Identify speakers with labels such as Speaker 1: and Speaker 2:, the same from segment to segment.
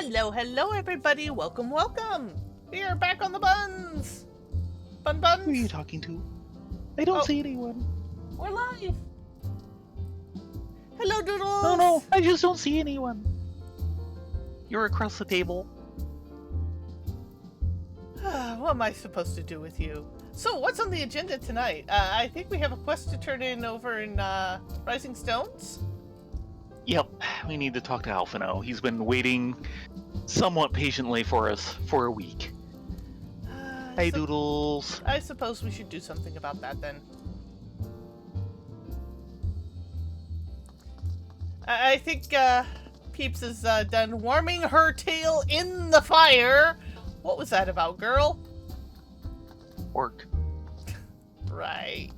Speaker 1: Hello, hello, everybody. Welcome, welcome. We are back on the buns. Bun buns.
Speaker 2: Who are you talking to? I don't see anyone.
Speaker 1: We're live. Hello, Doodles.
Speaker 2: No, I just don't see anyone. You're across the table.
Speaker 1: What am I supposed to do with you? So, what's on the agenda tonight? I think we have a quest to turn in over in Rising Stones.
Speaker 2: Yep, we need to talk to Alphino. He's been waiting somewhat patiently for us for a week. Hey, Doodles.
Speaker 1: I suppose we should do something about that then. I think Peeps is done warming her tail in the fire. What was that about, girl?
Speaker 2: Work.
Speaker 1: Right.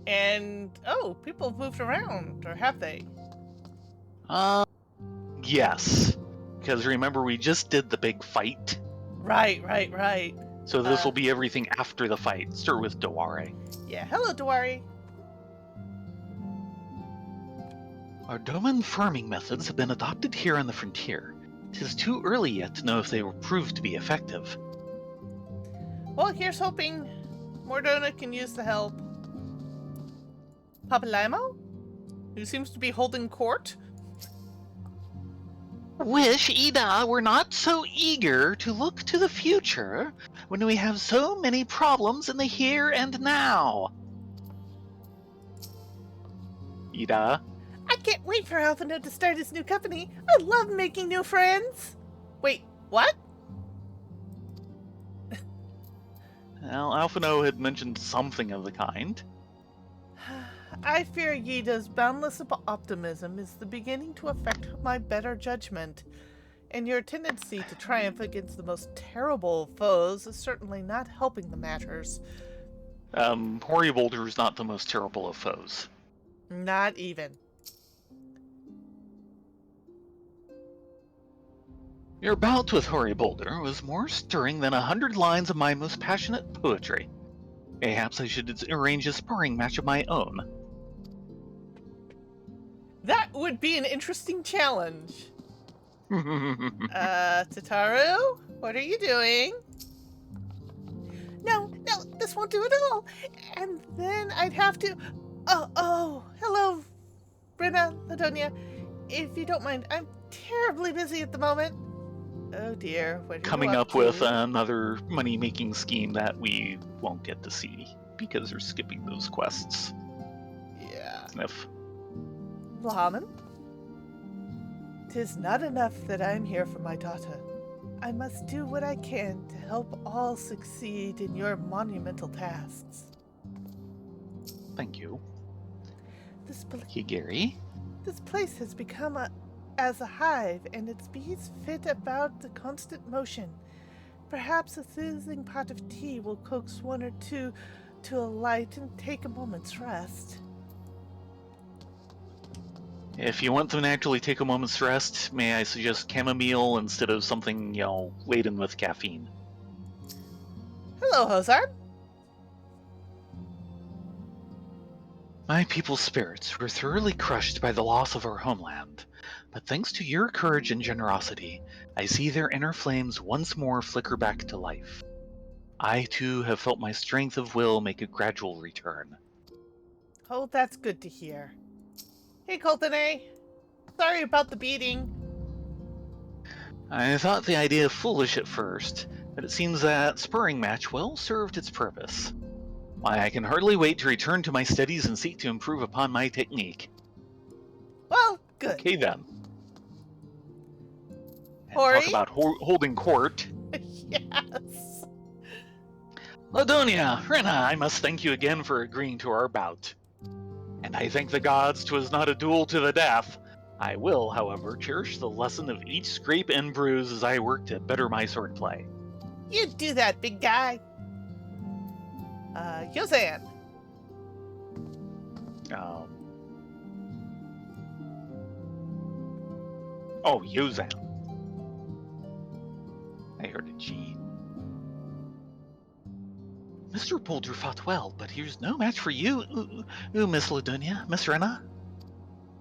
Speaker 1: And, oh, people have moved around, or have they?
Speaker 2: Yes. Because remember, we just did the big fight.
Speaker 1: Right.
Speaker 2: So this will be everything after the fight. Start with Daware.
Speaker 1: Yeah, hello, Daware.
Speaker 2: Our domain farming methods have been adopted here on the frontier. It is too early yet to know if they will prove to be effective.
Speaker 1: Well, here's hoping Mordona can use the help. Papalamo? Who seems to be holding court?
Speaker 2: Wish, Ida, were not so eager to look to the future when we have so many problems in the here and now. Ida?
Speaker 1: I can't wait for Alphino to start his new company. I love making new friends. Wait, what?
Speaker 2: Well, Alphino had mentioned something of the kind.
Speaker 1: I fear Yida's boundless optimism is the beginning to affect my better judgment, and your tendency to triumph against the most terrible foes is certainly not helping the matters.
Speaker 2: Hareband is not the most terrible of foes.
Speaker 1: Not even.
Speaker 2: Your bout with Hareband was more stirring than 100 lines of my most passionate poetry. Perhaps I should arrange a sparring match of my own.
Speaker 1: That would be an interesting challenge. Tataru? What are you doing? No, this won't do at all. And then I'd have to... Oh, hello, Brenna, Ladonia. If you don't mind, I'm terribly busy at the moment. Oh dear, what are
Speaker 2: Coming
Speaker 1: you
Speaker 2: up
Speaker 1: to?
Speaker 2: with another money-making scheme that we won't get to see because they're skipping those quests.
Speaker 1: Yeah.
Speaker 2: Sniff.
Speaker 1: Lahaman? 'Tis not enough that I'm here for my daughter. I must do what I can to help all succeed in your monumental tasks.
Speaker 2: Thank you.
Speaker 1: Hey,
Speaker 2: Gary.
Speaker 1: This place has become as a hive, and its bees fit about the constant motion. Perhaps a sizzling pot of tea will coax one or two to alight and take a moment's rest.
Speaker 2: If you want them to actually take a moment's rest, may I suggest chamomile instead of something, laden with caffeine?
Speaker 1: Hello, Hozard.
Speaker 2: My people's spirits were thoroughly crushed by the loss of our homeland, but thanks to your courage and generosity, I see their inner flames once more flicker back to life. I, too, have felt my strength of will make a gradual return.
Speaker 1: Oh, that's good to hear. Hey, Coltonay. Sorry about the beating.
Speaker 2: I thought the idea foolish at first, but it seems that sparring match well served its purpose. Why, I can hardly wait to return to my studies and seek to improve upon my technique.
Speaker 1: Well, good.
Speaker 2: Okay, then.
Speaker 1: Hori?
Speaker 2: Talk about holding court.
Speaker 1: Yes.
Speaker 2: Ladonia, Rena, I must thank you again for agreeing to our bout. And I thank the gods 'twas not a duel to the death. I will, however, cherish the lesson of each scrape and bruise as I work to better my swordplay.
Speaker 1: You do that, big guy. Yozan.
Speaker 2: Oh, Yozan. I heard a G. Mr. Boulder fought well, but he's no match for you, Miss Ladunia, Miss Rena.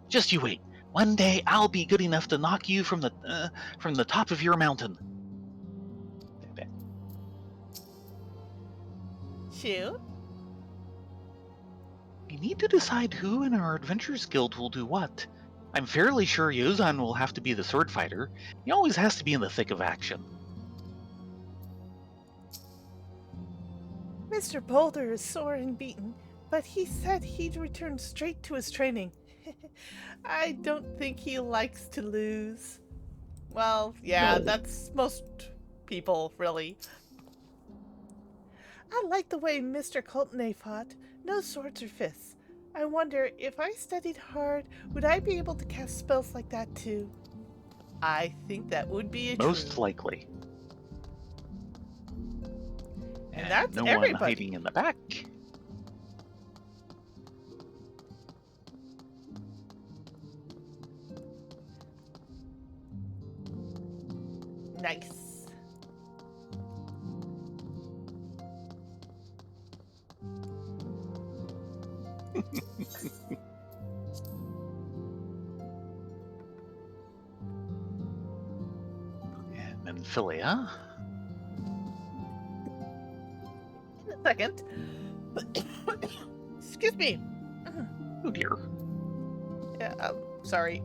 Speaker 2: Just you wait. One day I'll be good enough to knock you from the top of your mountain.
Speaker 1: Shoot.
Speaker 2: We need to decide who in our Adventurers Guild will do what. I'm fairly sure Yozan will have to be the sword fighter. He always has to be in the thick of action.
Speaker 1: Mr. Boulder is sore and beaten, but he said he'd return straight to his training. I don't think he likes to lose. Well, yeah,
Speaker 2: No.
Speaker 1: that's most people, really. I like the way Mr. Coultenay fought. No swords or fists. I wonder, if I studied hard, would I be able to cast spells like that too? I think that would be
Speaker 2: Most
Speaker 1: true.
Speaker 2: likely.
Speaker 1: And that's
Speaker 2: no
Speaker 1: everybody.
Speaker 2: one hiding in the back.
Speaker 1: Nice.
Speaker 2: And then Philia.
Speaker 1: In a second. Excuse me.
Speaker 2: Oh dear.
Speaker 1: Yeah, sorry.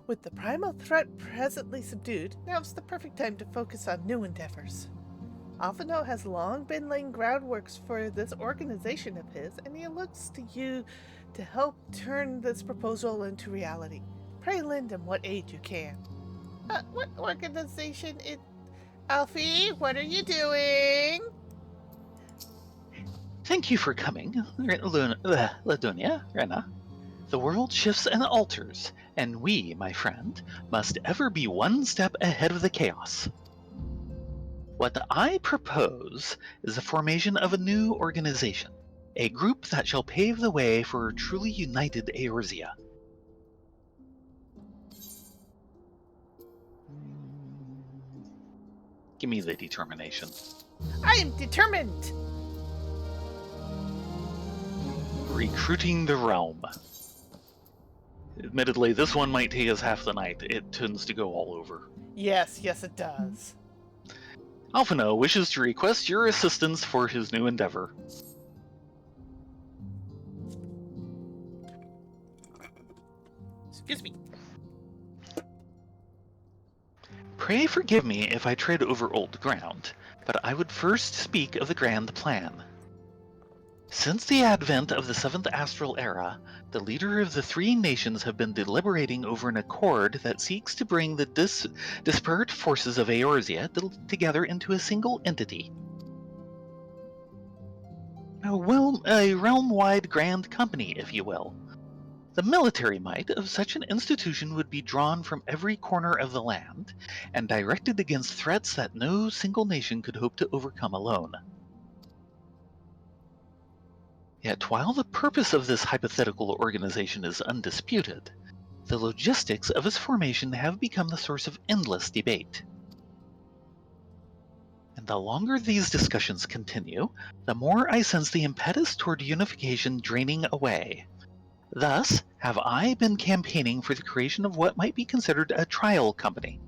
Speaker 1: With the primal threat presently subdued, now's the perfect time to focus on new endeavors. Alphino has long been laying groundworks for this organization of his, and he looks to you to help turn this proposal into reality. Pray lend him what aid you can. What organization is... Alfie, what are you doing?
Speaker 2: Thank you for coming, Ladunia, Rena. The world shifts and alters, and we, my friend, must ever be one step ahead of the chaos. What I propose is the formation of a new organization, a group that shall pave the way for a truly united Eorzea. Give me the determination.
Speaker 1: I am determined!
Speaker 2: Recruiting the realm. Admittedly, this one might take us half the night. It tends to go all over.
Speaker 1: Yes, it does.
Speaker 2: Alphino wishes to request your assistance for his new endeavor.
Speaker 1: Excuse me.
Speaker 2: Pray forgive me if I tread over old ground, but I would first speak of the grand plan. Since the advent of the 7th Astral Era, the leader of the three nations have been deliberating over an accord that seeks to bring the disparate forces of Eorzea together into a single entity. A realm-wide grand company, if you will. The military might of such an institution would be drawn from every corner of the land, and directed against threats that no single nation could hope to overcome alone. Yet while the purpose of this hypothetical organization is undisputed, the logistics of its formation have become the source of endless debate. And the longer these discussions continue, the more I sense the impetus toward unification draining away. Thus, have I been campaigning for the creation of what might be considered a trial company.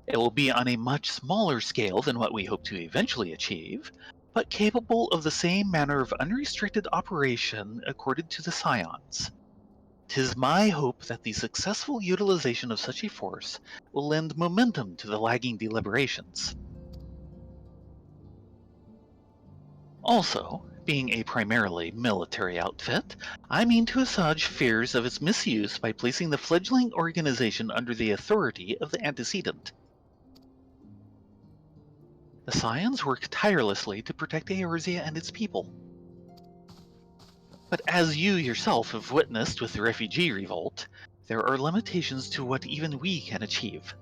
Speaker 2: It will be on a much smaller scale than what we hope to eventually achieve, but capable of the same manner of unrestricted operation accorded to the Scions. 'Tis my hope that the successful utilization of such a force will lend momentum to the lagging deliberations. Also, being a primarily military outfit, I mean to assuage fears of its misuse by placing the fledgling organization under the authority of the antecedent. The Scions work tirelessly to protect Eorzea and its people. But as you yourself have witnessed with the refugee revolt, there are limitations to what even we can achieve.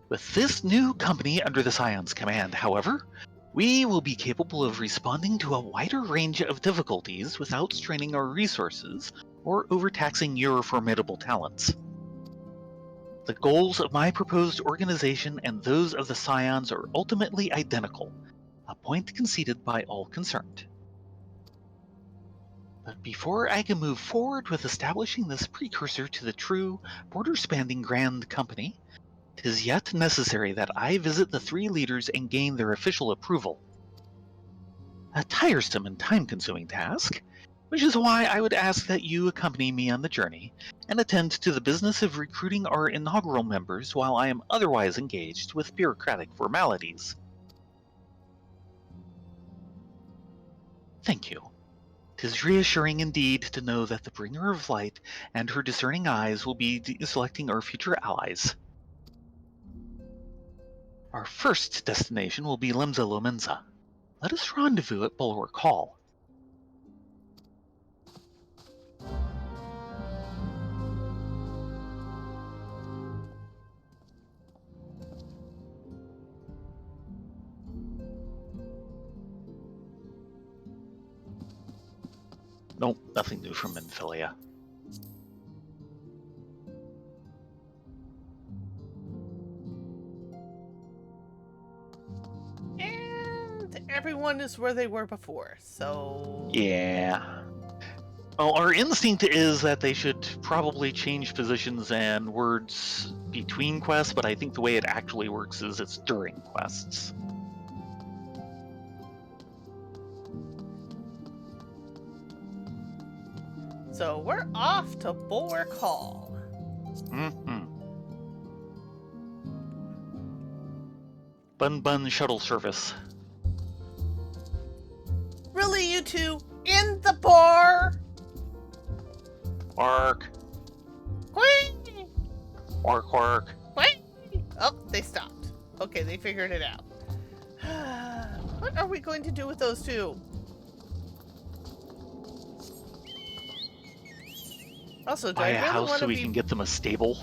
Speaker 2: With this new company under the Scion's command, however, we will be capable of responding to a wider range of difficulties without straining our resources or overtaxing your formidable talents. The goals of my proposed organization and those of the Scions are ultimately identical, a point conceded by all concerned. But before I can move forward with establishing this precursor to the true, border-spanning Grand Company, 'tis yet necessary that I visit the three leaders and gain their official approval. A tiresome and time-consuming task, which is why I would ask that you accompany me on the journey and attend to the business of recruiting our inaugural members while I am otherwise engaged with bureaucratic formalities. Thank you. 'Tis reassuring indeed to know that the Bringer of Light and her discerning eyes will be selecting our future allies. Our first destination will be Lemza Lomenza. Let us rendezvous at Bulwark Hall. Nope, nothing new from Minfilia.
Speaker 1: And everyone is where they were before, so...
Speaker 2: Yeah. Well, our instinct is that they should probably change positions and words between quests, but I think the way it actually works is it's during quests.
Speaker 1: So we're off to Bulwark Hall.
Speaker 2: Mm-hmm. Bun Bun shuttle service.
Speaker 1: Really, you two? In the bar?
Speaker 2: Quark.
Speaker 1: Whee!
Speaker 2: Quark, quark.
Speaker 1: Whee! Oh, they stopped. Okay, they figured it out. What are we going to do with those two? Also, do
Speaker 2: Buy
Speaker 1: I
Speaker 2: a
Speaker 1: really
Speaker 2: house
Speaker 1: want
Speaker 2: so
Speaker 1: to
Speaker 2: we
Speaker 1: be...
Speaker 2: can get them a stable.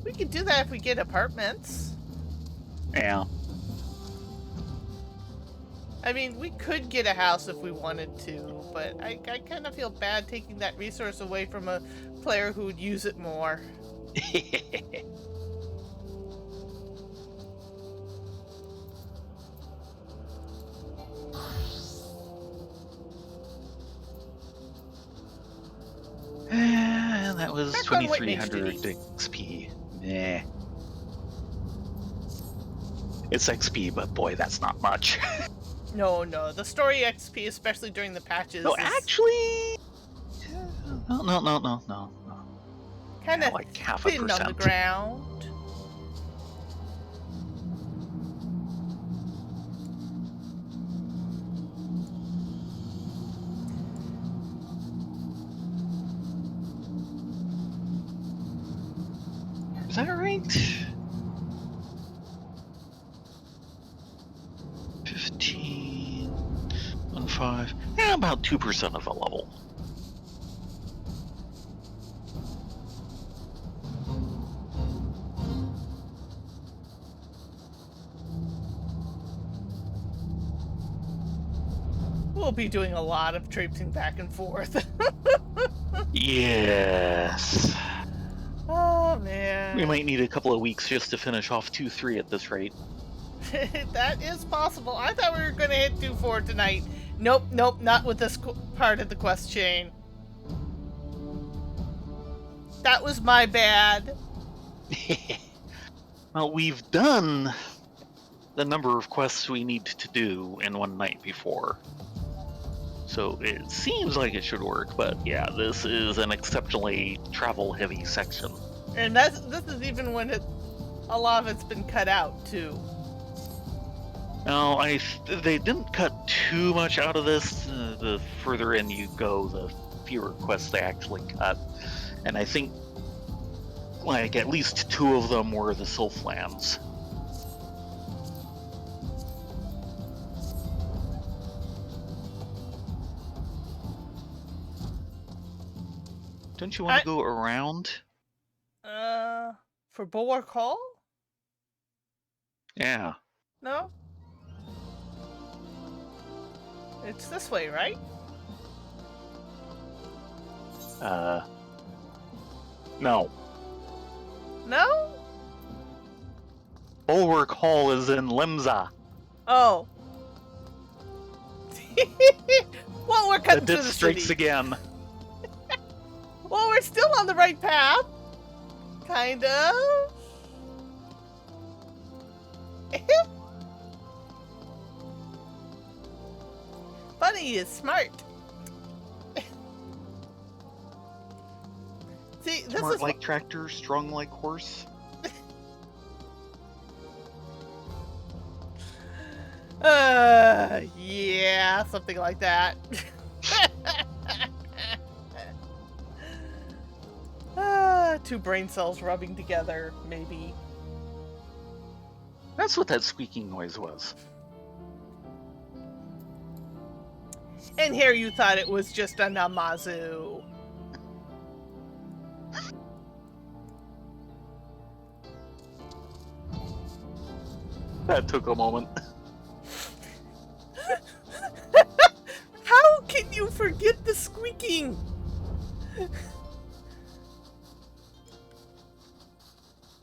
Speaker 1: We could do that if we get apartments.
Speaker 2: Yeah.
Speaker 1: I mean, we could get a house if we wanted to, but I kind of feel bad taking that resource away from a player who would use it more.
Speaker 2: And that was
Speaker 1: Back on White Main
Speaker 2: 2300
Speaker 1: Street.
Speaker 2: XP. Nah. It's XP, but boy, that's not much.
Speaker 1: No, the story XP, especially during the patches,
Speaker 2: No,
Speaker 1: is
Speaker 2: actually... No.
Speaker 1: kind
Speaker 2: Yeah,
Speaker 1: of
Speaker 2: like half a
Speaker 1: thin on the
Speaker 2: percent.
Speaker 1: ground.
Speaker 2: Is that right? 15... 1.5... Yeah, about 2% of a level.
Speaker 1: We'll be doing a lot of traipsing back and forth.
Speaker 2: Yes.
Speaker 1: Oh, man.
Speaker 2: We might need a couple of weeks just to finish off 2-3 at this rate.
Speaker 1: That is possible. I thought we were going to hit 2-4 tonight. Nope, not with this part of the quest chain. That was my bad.
Speaker 2: Well, we've done the number of quests we need to do in one night before. So it seems like it should work, but yeah, this is an exceptionally travel-heavy section.
Speaker 1: And this is even when a lot of it's been cut out, too.
Speaker 2: Now, they didn't cut too much out of this. The further in you go, the fewer quests they actually cut. And I think, like, at least 2 of them were the Sylphlands. Don't you want to go around?
Speaker 1: For Bulwark Hall?
Speaker 2: Yeah.
Speaker 1: No? It's this way, right?
Speaker 2: No.
Speaker 1: No?
Speaker 2: Bulwark Hall is in Limza.
Speaker 1: Oh. Well, we're
Speaker 2: The
Speaker 1: cutting
Speaker 2: dit
Speaker 1: through the
Speaker 2: strikes
Speaker 1: city.
Speaker 2: again.
Speaker 1: Well, we're still on the right path. Kind of. Bunny is smart. See, this
Speaker 2: Smart
Speaker 1: is
Speaker 2: like tractor, strong like horse.
Speaker 1: Yeah, something like that. Two brain cells rubbing together, maybe.
Speaker 2: That's what that squeaking noise was.
Speaker 1: And here you thought it was just a Namazu.
Speaker 2: That took a moment.
Speaker 1: How can you forget the squeaking?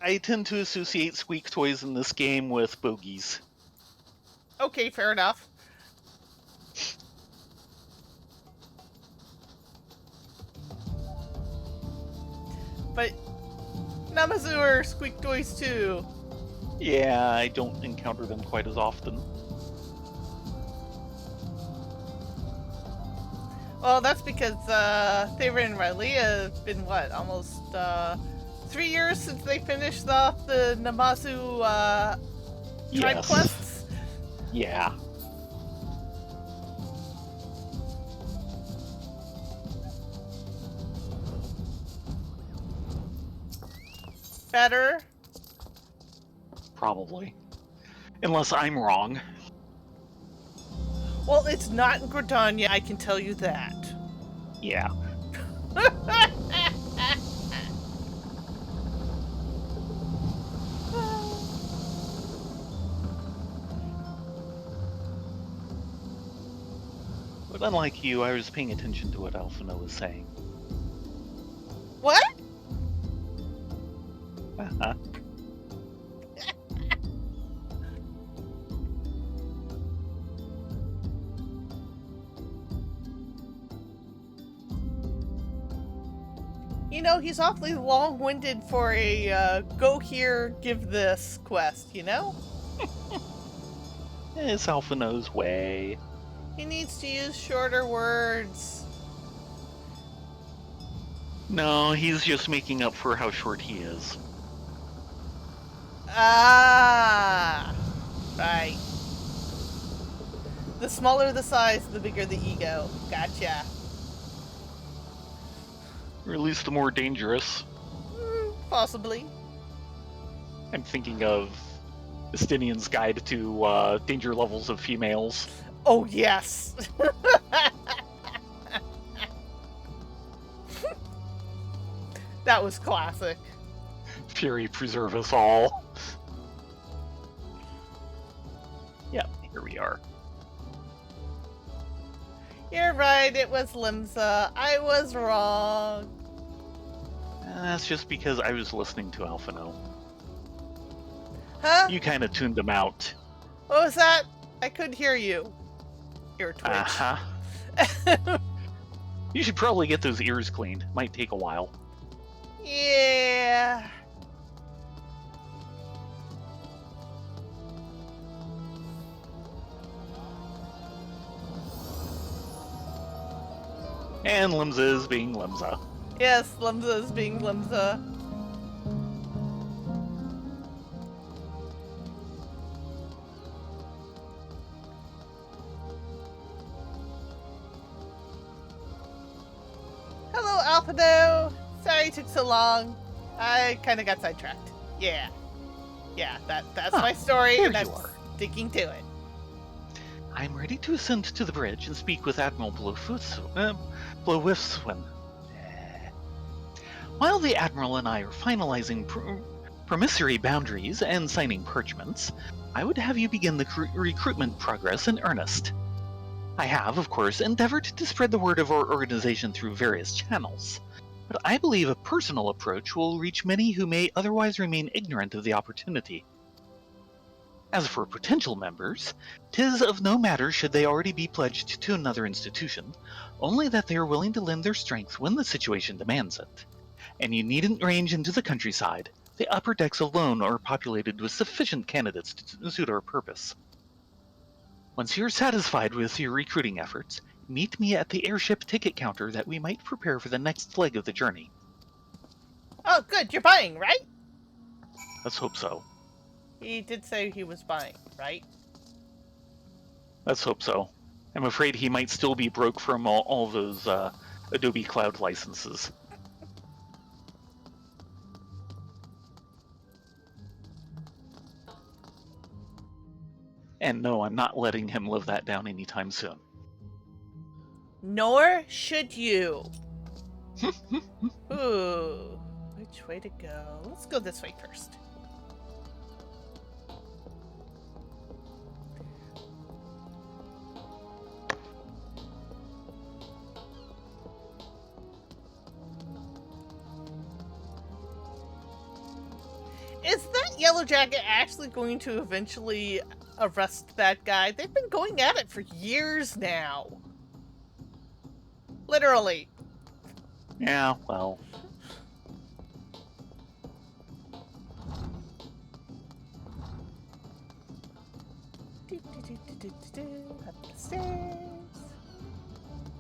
Speaker 2: I tend to associate squeak toys in this game with bogies.
Speaker 1: Okay, fair enough. But Namazu are squeak toys too.
Speaker 2: Yeah, I don't encounter them quite as often.
Speaker 1: Well, that's because Thaver and Rylea have been, what, almost 3 years since they finished off the Namazu tribe
Speaker 2: Yes.
Speaker 1: quests?
Speaker 2: Yeah.
Speaker 1: Better?
Speaker 2: Probably. Unless I'm wrong.
Speaker 1: Well, it's not in Gridania, I can tell you that.
Speaker 2: Yeah. But unlike you, I was paying attention to what Alphino was saying.
Speaker 1: What?
Speaker 2: Uh-huh.
Speaker 1: You know, he's awfully long-winded for a go here, give this quest, you know?
Speaker 2: It's Alphino's way.
Speaker 1: He needs to use shorter words.
Speaker 2: No, he's just making up for how short he is.
Speaker 1: Ah! Right. The smaller the size, the bigger the ego. Gotcha.
Speaker 2: Or at least the more dangerous.
Speaker 1: Possibly.
Speaker 2: I'm thinking of Estinian's Guide to Danger Levels of Females.
Speaker 1: Oh, yes. That was classic.
Speaker 2: Fury preserve us all. Yep, here we are.
Speaker 1: You're right, it was Limsa. I was wrong.
Speaker 2: That's just because I was listening to Alphino.
Speaker 1: Huh?
Speaker 2: You kind of tuned him out.
Speaker 1: What was that? I couldn't hear you. Ear twitch.
Speaker 2: Uh-huh. You should probably get those ears cleaned. Might take a while.
Speaker 1: Yeah.
Speaker 2: And Limza is being Limza.
Speaker 1: Yes, Limsa is being Limsa. Hello, Alphino. Sorry it took so long. I kind of got sidetracked. Yeah. Yeah, that's my story,
Speaker 2: there
Speaker 1: and I'm
Speaker 2: you are.
Speaker 1: sticking to it.
Speaker 2: I'm ready to ascend to the bridge and speak with Admiral Blowifswin. While the Admiral and I are finalizing promissory boundaries and signing parchments, I would have you begin the recruitment progress in earnest. I have, of course, endeavored to spread the word of our organization through various channels, but I believe a personal approach will reach many who may otherwise remain ignorant of the opportunity. As for potential members, 'tis of no matter should they already be pledged to another institution, only that they are willing to lend their strength when the situation demands it. And you needn't range into the countryside. The upper decks alone are populated with sufficient candidates to suit our purpose. Once you're satisfied with your recruiting efforts, meet me at the airship ticket counter that we might prepare for the next leg of the journey.
Speaker 1: Oh, good. You're buying, right?
Speaker 2: Let's hope so.
Speaker 1: He did say he was buying, right?
Speaker 2: Let's hope so. I'm afraid he might still be broke from all those Adobe Cloud licenses. And no, I'm not letting him live that down anytime soon.
Speaker 1: Nor should you. Ooh, which way to go? Let's go this way first. Is that Yellow Jacket actually going to eventually arrest that guy? They've been going at it for years now. Literally.
Speaker 2: Yeah, well.
Speaker 1: Up the stairs.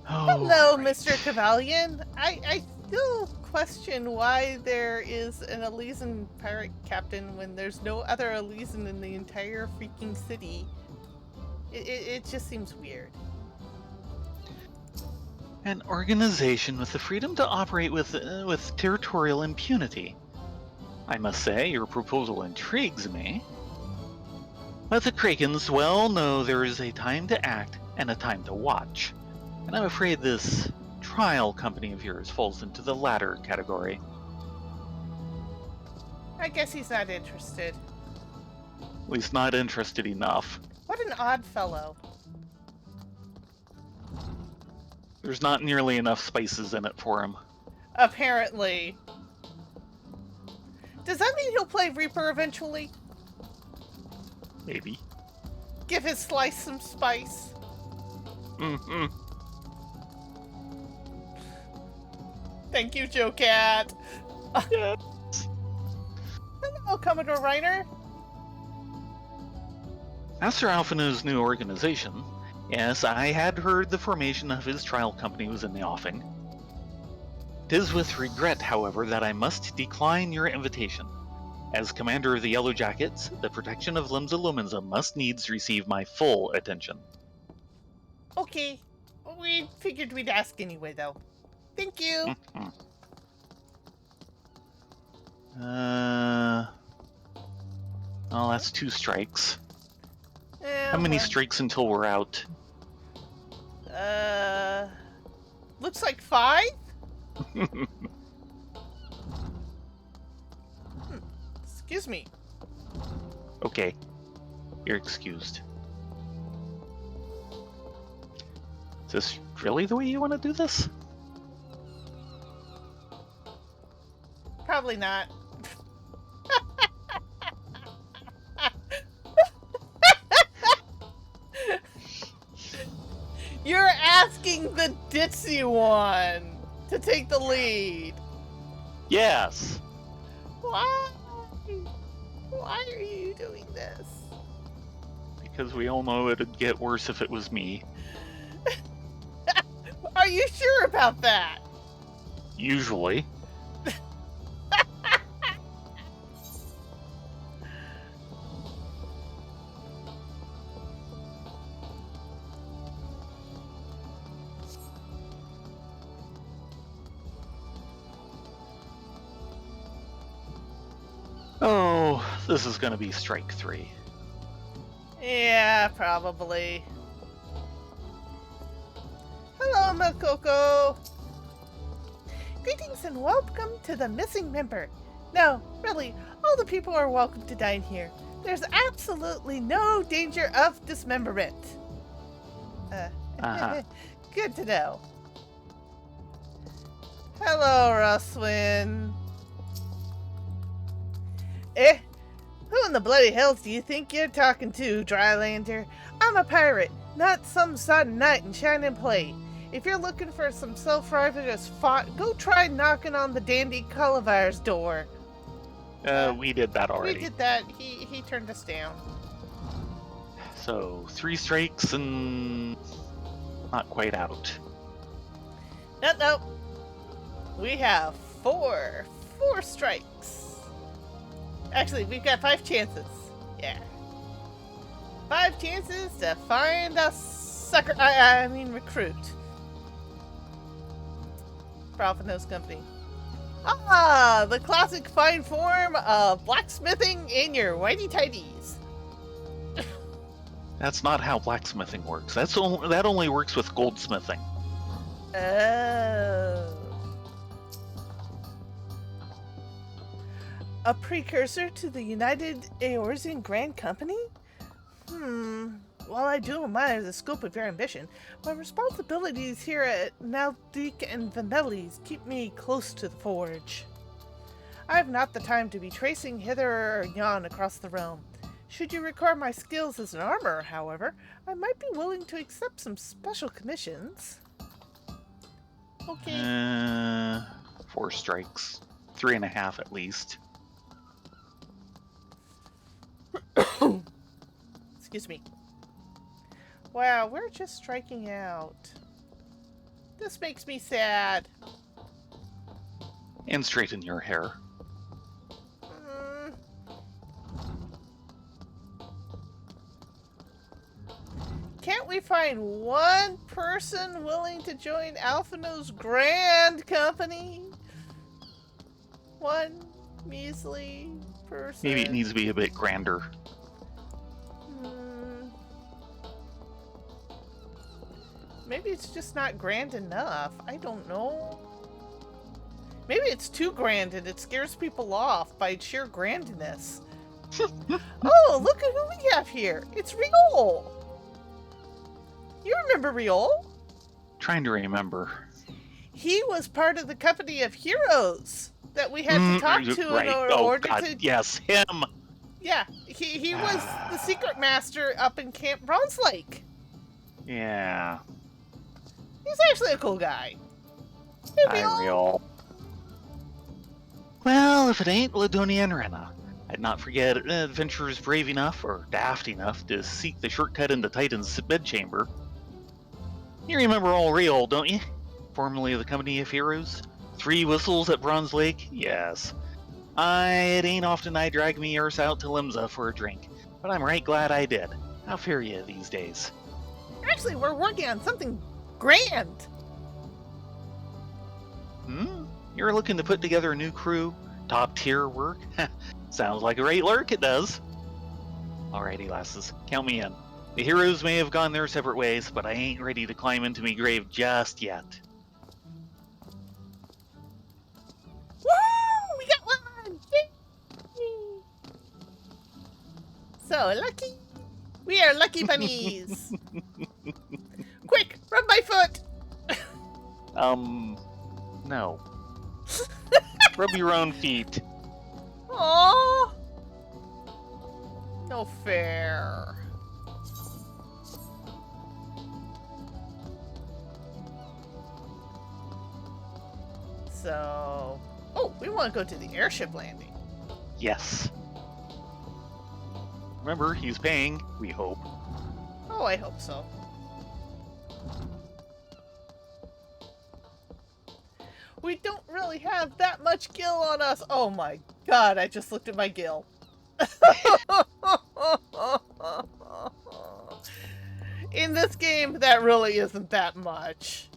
Speaker 2: Oh,
Speaker 1: Hello,
Speaker 2: right.
Speaker 1: Mr. Cavalian. I still question why there is an Elysian pirate captain when there's no other Elysian in the entire freaking city. It just seems weird.
Speaker 2: An organization with the freedom to operate with territorial impunity. I must say, your proposal intrigues me. But the Krakens well know there is a time to act and a time to watch. And I'm afraid this trial company of yours falls into the latter category.
Speaker 1: I guess he's not interested.
Speaker 2: At least not interested enough.
Speaker 1: What an odd fellow.
Speaker 2: There's not nearly enough spices in it for him.
Speaker 1: Apparently. Does that mean he'll play Reaper eventually?
Speaker 2: Maybe.
Speaker 1: Give his slice some spice?
Speaker 2: Mm-hmm.
Speaker 1: Thank you, Joe Cat.
Speaker 2: Yes.
Speaker 1: Hello, Commodore Reiner.
Speaker 2: Master Alphina's new organization. Yes, I had heard the formation of his trial company was in the offing. 'Tis with regret, however, that I must decline your invitation. As commander of the Yellow Jackets, the protection of Limsa Lumensa must needs receive my full attention.
Speaker 1: Okay. We figured we'd ask anyway, though. Thank you.
Speaker 2: Well, that's 2 strikes.
Speaker 1: Eh,
Speaker 2: How many
Speaker 1: well,
Speaker 2: strikes until we're out?
Speaker 1: looks like 5? Excuse me.
Speaker 2: Okay, you're excused. Is this really the way you want to do this?
Speaker 1: Probably not. You're asking the ditzy one to take the lead.
Speaker 2: Yes!
Speaker 1: Why? Why are you doing this?
Speaker 2: Because we all know it'd get worse if it was me.
Speaker 1: Are you sure about that?
Speaker 2: Usually. Oh, this is gonna be strike 3.
Speaker 1: Yeah, probably. Hello, Makoko. Greetings and welcome to the missing member. No, really, all the people are welcome to dine here. There's absolutely no danger of dismemberment.
Speaker 2: Uh-huh.
Speaker 1: Good to know. Hello, Ruswin. Eh? Who in the bloody hells do you think you're talking to, Drylander? I'm a pirate, not some sodden knight in shining plate. If you're looking for some self-righteous fought, go try knocking on the Dandy Cullivar's door.
Speaker 2: We did that already.
Speaker 1: We did that. He turned us down.
Speaker 2: So 3 strikes and not quite out.
Speaker 1: Nope. We have 4 strikes. Actually, we've got 5 chances. Yeah. 5 chances to find a sucker. I mean, recruit. For Alpha Nose Company. Ah, the classic fine form of blacksmithing in your whitey tighties.
Speaker 2: That's not how blacksmithing works. That only works with goldsmithing.
Speaker 1: Oh. A precursor to the United Eorzean Grand Company? While I do admire the scope of your ambition, my responsibilities here at Naldik and Vanelli's keep me close to the forge. I have not the time to be tracing hither or yon across the realm. Should you require my skills as an armorer, however, I might be willing to accept some special commissions. Okay.
Speaker 2: 4 strikes. 3.5 at least.
Speaker 1: Excuse me. Wow, we're just striking out. This makes me sad.
Speaker 2: And straighten your hair.
Speaker 1: Can't we find one person willing to join Alphino's Grand Company? One measly person.
Speaker 2: Maybe it needs to be a bit grander.
Speaker 1: Maybe it's just not grand enough. I don't know. Maybe it's too grand and it scares people off by its sheer grandness. Oh, look at who we have here. It's Riol. You remember Riol?
Speaker 2: Trying to remember.
Speaker 1: He was part of the company of heroes that we had to talk to
Speaker 2: right.
Speaker 1: in order
Speaker 2: God,
Speaker 1: to...
Speaker 2: Yes, him!
Speaker 1: Yeah, he was the secret master up in Camp Bronze Lake.
Speaker 2: Yeah.
Speaker 1: He's actually a cool guy. Hey,
Speaker 2: Riol. Well, if it ain't Ladonia and Rena, I'd not forget adventurers brave enough or daft enough to seek the shortcut into Titan's bedchamber. You remember old Riol, don't you? Formerly of the Company of Heroes? 3 whistles at Bronze Lake? Yes. It ain't often I drag me Earth out to Limsa for a drink, but I'm right glad I did. How fare you these days?
Speaker 1: Actually, we're working on something grand.
Speaker 2: You're looking to put together a new crew? Top tier work? Sounds like a great lark, it does. Alrighty, lasses, count me in. The heroes may have gone their separate ways, but I ain't ready to climb into me grave just yet.
Speaker 1: Woo! We got one! Yay! So lucky. We are lucky bunnies. Quick, rub my foot.
Speaker 2: No. Rub your own feet.
Speaker 1: Aww. No fair. So... Oh, we want to go to the airship landing.
Speaker 2: Yes. Remember, he's paying, we hope.
Speaker 1: Oh, I hope so. We don't really have that much gil on us. Oh my god, I just looked at my gil. In this game, that really isn't that much.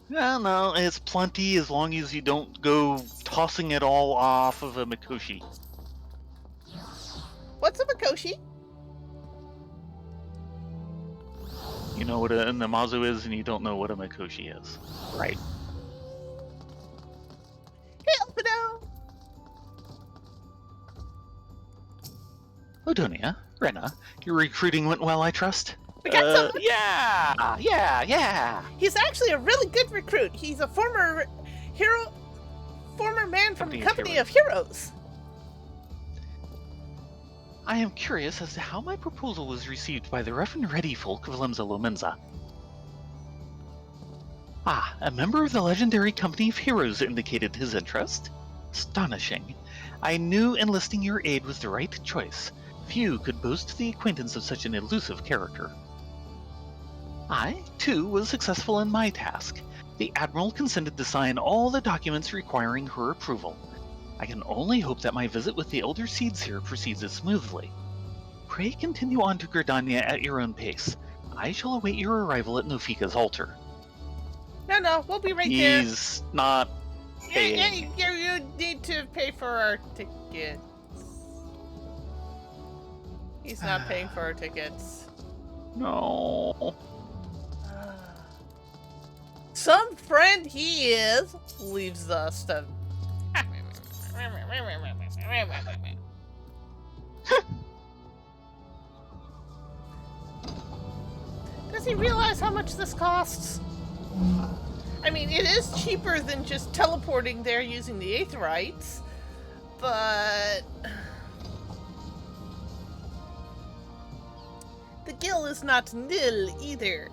Speaker 2: No, it's plenty as long as you don't go tossing it all off of a Mikoshi.
Speaker 1: What's a Mikoshi?
Speaker 2: You know what a Namazu is and you don't know what a Mikoshi is. Right.
Speaker 1: Hey, Alpino!
Speaker 2: Ladonia, Rena, your recruiting went well, I trust?
Speaker 1: We got someone.
Speaker 2: Yeah.
Speaker 1: He's actually a really good recruit. He's a former man from Company of Heroes.
Speaker 2: I am curious as to how my proposal was received by the rough and ready folk of Lemza Lomenza. Ah, a member of the legendary Company of Heroes indicated his interest. Astonishing. I knew enlisting your aid was the right choice. Few could boast the acquaintance of such an elusive character. I, too, was successful in my task. The Admiral consented to sign all the documents requiring her approval. I can only hope that my visit with the Elder Seedseer proceeds as smoothly. Pray continue on to Gridania at your own pace. I shall await your arrival at Nofika's altar.
Speaker 1: No, we'll be right there.
Speaker 2: He's not paying.
Speaker 1: You need to pay for our tickets. He's not paying for our tickets.
Speaker 2: No.
Speaker 1: Some friend he is leaves us to. Does he realize how much this costs? I mean, it is cheaper than just teleporting there using the Aetherites, but the gill is not nil either.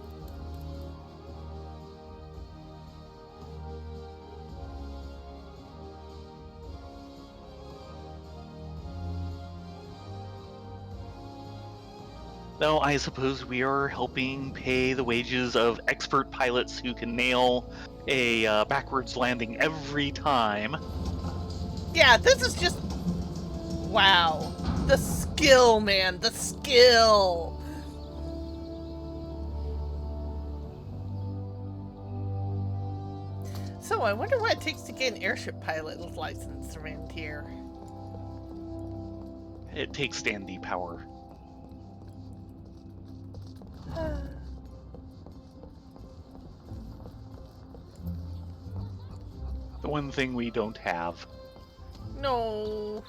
Speaker 2: Though I suppose we are helping pay the wages of expert pilots who can nail a backwards landing every time.
Speaker 1: Yeah, this is just... wow. The skill, man. The skill. So, I wonder what it takes to get an airship pilot license around here.
Speaker 2: It takes standy power. The one thing we don't have.
Speaker 1: No.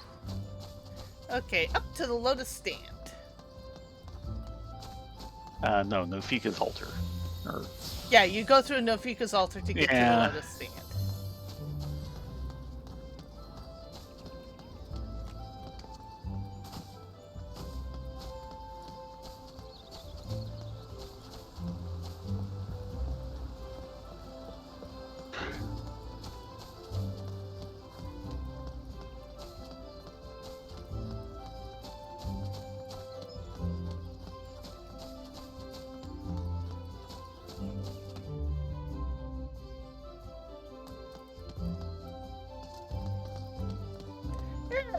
Speaker 1: Okay, up to the Lotus Stand.
Speaker 2: No, Nofika's altar.
Speaker 1: Yeah, you go through Nofika's altar to get to the Lotus Stand.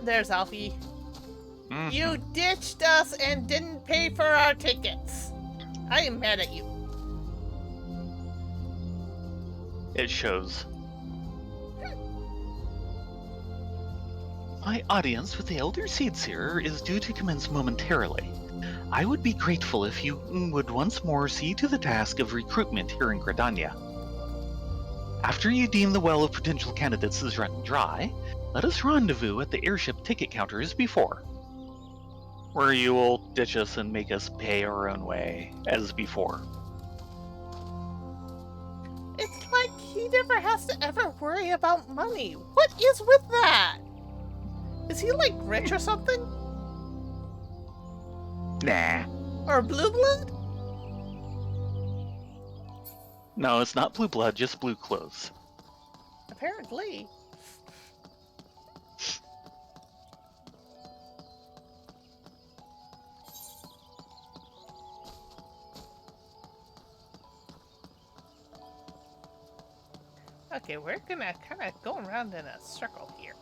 Speaker 1: There's Alfie. Mm-hmm. You ditched us and didn't pay for our tickets. I am mad at you.
Speaker 2: It shows. My audience with the Elder Seedseer is due to commence momentarily. I would be grateful if you would once more see to the task of recruitment here in Gridania. After you deem the well of potential candidates is run dry, let us rendezvous at the airship ticket counter as before. Where you will ditch us and make us pay our own way, as before.
Speaker 1: It's like he never has to ever worry about money. What is with that? Is he like rich or something?
Speaker 2: Nah.
Speaker 1: Or blue blood?
Speaker 2: No, it's not blue blood, just blue clothes.
Speaker 1: Apparently. Okay, we're gonna kind of go around in a circle here.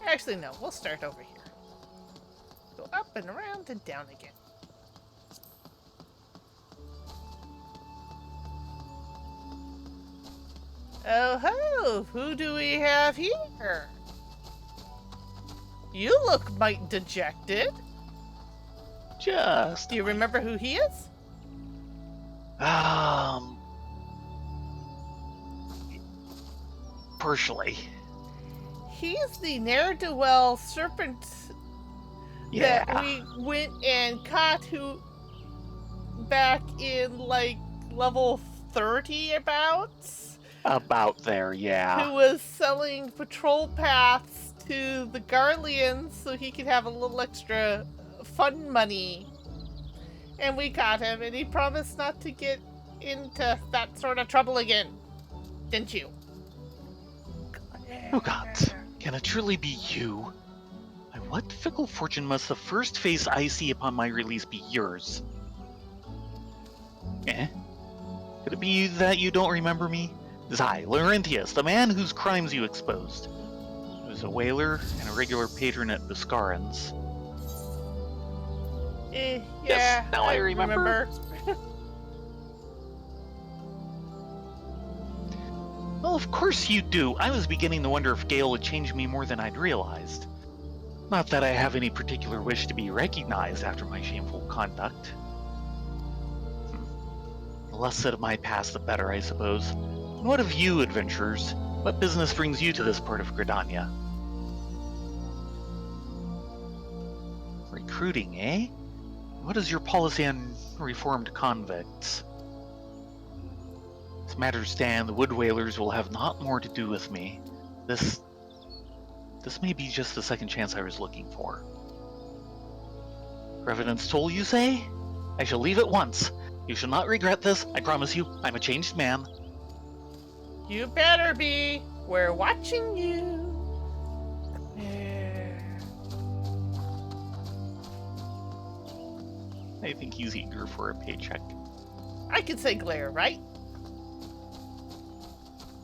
Speaker 1: Actually, no, we'll start over here. Go up and around and down again. Oh ho! Who do we have here? You look might dejected.
Speaker 2: Just...
Speaker 1: Do you remember who he is?
Speaker 2: Partially.
Speaker 1: he's the ne'er-do-well serpent
Speaker 2: Yeah,
Speaker 1: that we went and caught who back in like level 30
Speaker 2: about there, yeah.
Speaker 1: who was selling patrol paths to the Garleans so he could have a little extra fun money. And we caught him, and he promised not to get into that sort of trouble again. Didn't you?
Speaker 2: Oh gods, can it truly be you? By what fickle fortune must the first face I see upon my release be yours? Eh? Could it be that you don't remember me? It is I, Laurentius, the man whose crimes you exposed. I was a whaler and a regular patron at Biscarin's.
Speaker 1: Yeah,
Speaker 2: Yes, now I remember. Well, of course you do. I was beginning to wonder if Gale would change me more than I'd realized. Not that I have any particular wish to be recognized after my shameful conduct. The less said of my past, the better, I suppose. And what of you, adventurers? What business brings you to this part of Gridania? Recruiting, eh? What is your policy on reformed convicts? As matters stand, the Wood Whalers will have naught more to do with me. This may be just the second chance I was looking for. Revenant's toll, you say? I shall leave at once. You shall not regret this, I promise you. I'm a changed man.
Speaker 1: You better be. We're watching you.
Speaker 2: I think he's eager for a paycheck.
Speaker 1: I could say glare, right?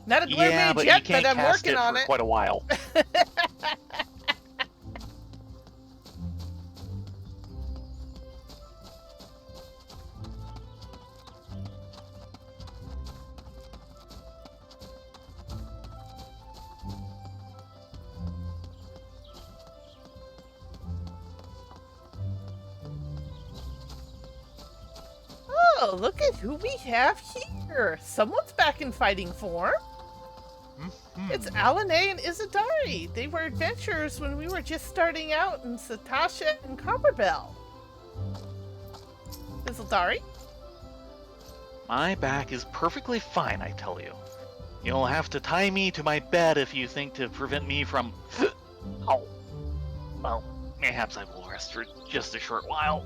Speaker 1: Not a glare
Speaker 2: Yeah,
Speaker 1: mage
Speaker 2: but
Speaker 1: yet,
Speaker 2: you can't
Speaker 1: but I'm
Speaker 2: cast
Speaker 1: working
Speaker 2: it
Speaker 1: on
Speaker 2: for
Speaker 1: it.
Speaker 2: quite a while.
Speaker 1: Oh, look at who we have here. Someone's back in fighting form. It's Alanay and Izadari. They were adventurers when we were just starting out in Satasha and Copperbell. Izadari?
Speaker 2: My back is perfectly fine, I tell you. You'll have to tie me to my bed if you think to prevent me from... Oh. Well, perhaps I will rest for just a short while.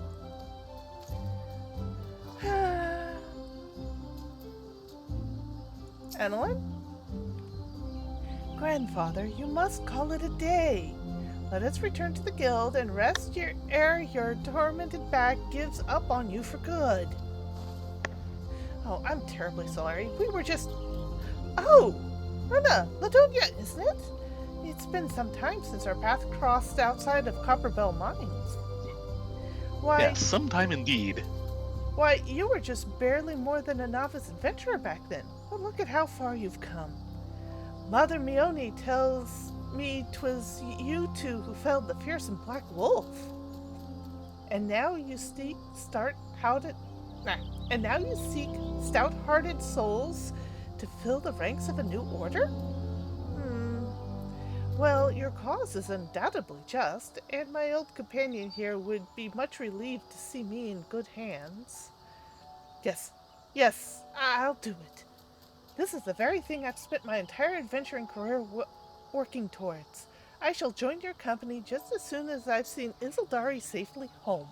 Speaker 1: Annalyn? Grandfather, you must call it a day. Let us return to the guild and rest ere your tormented back gives up on you for good. Oh, I'm terribly sorry. We were just... Oh! Runa, Ladonia, isn't it? It's been some time since our path crossed outside of Copperbell Mines. Why...
Speaker 2: Yes, sometime indeed.
Speaker 1: Why, you were just barely more than a novice adventurer back then. But look at how far you've come. Mother Mione tells me 'twas you two who felled the fearsome black wolf. And now you seek stout-hearted souls to fill the ranks of a new order? Well, your cause is undoubtedly just, and my old companion here would be much relieved to see me in good hands. Yes, I'll do it. This is the very thing I've spent my entire adventuring career working towards. I shall join your company just as soon as I've seen Izaldari safely home.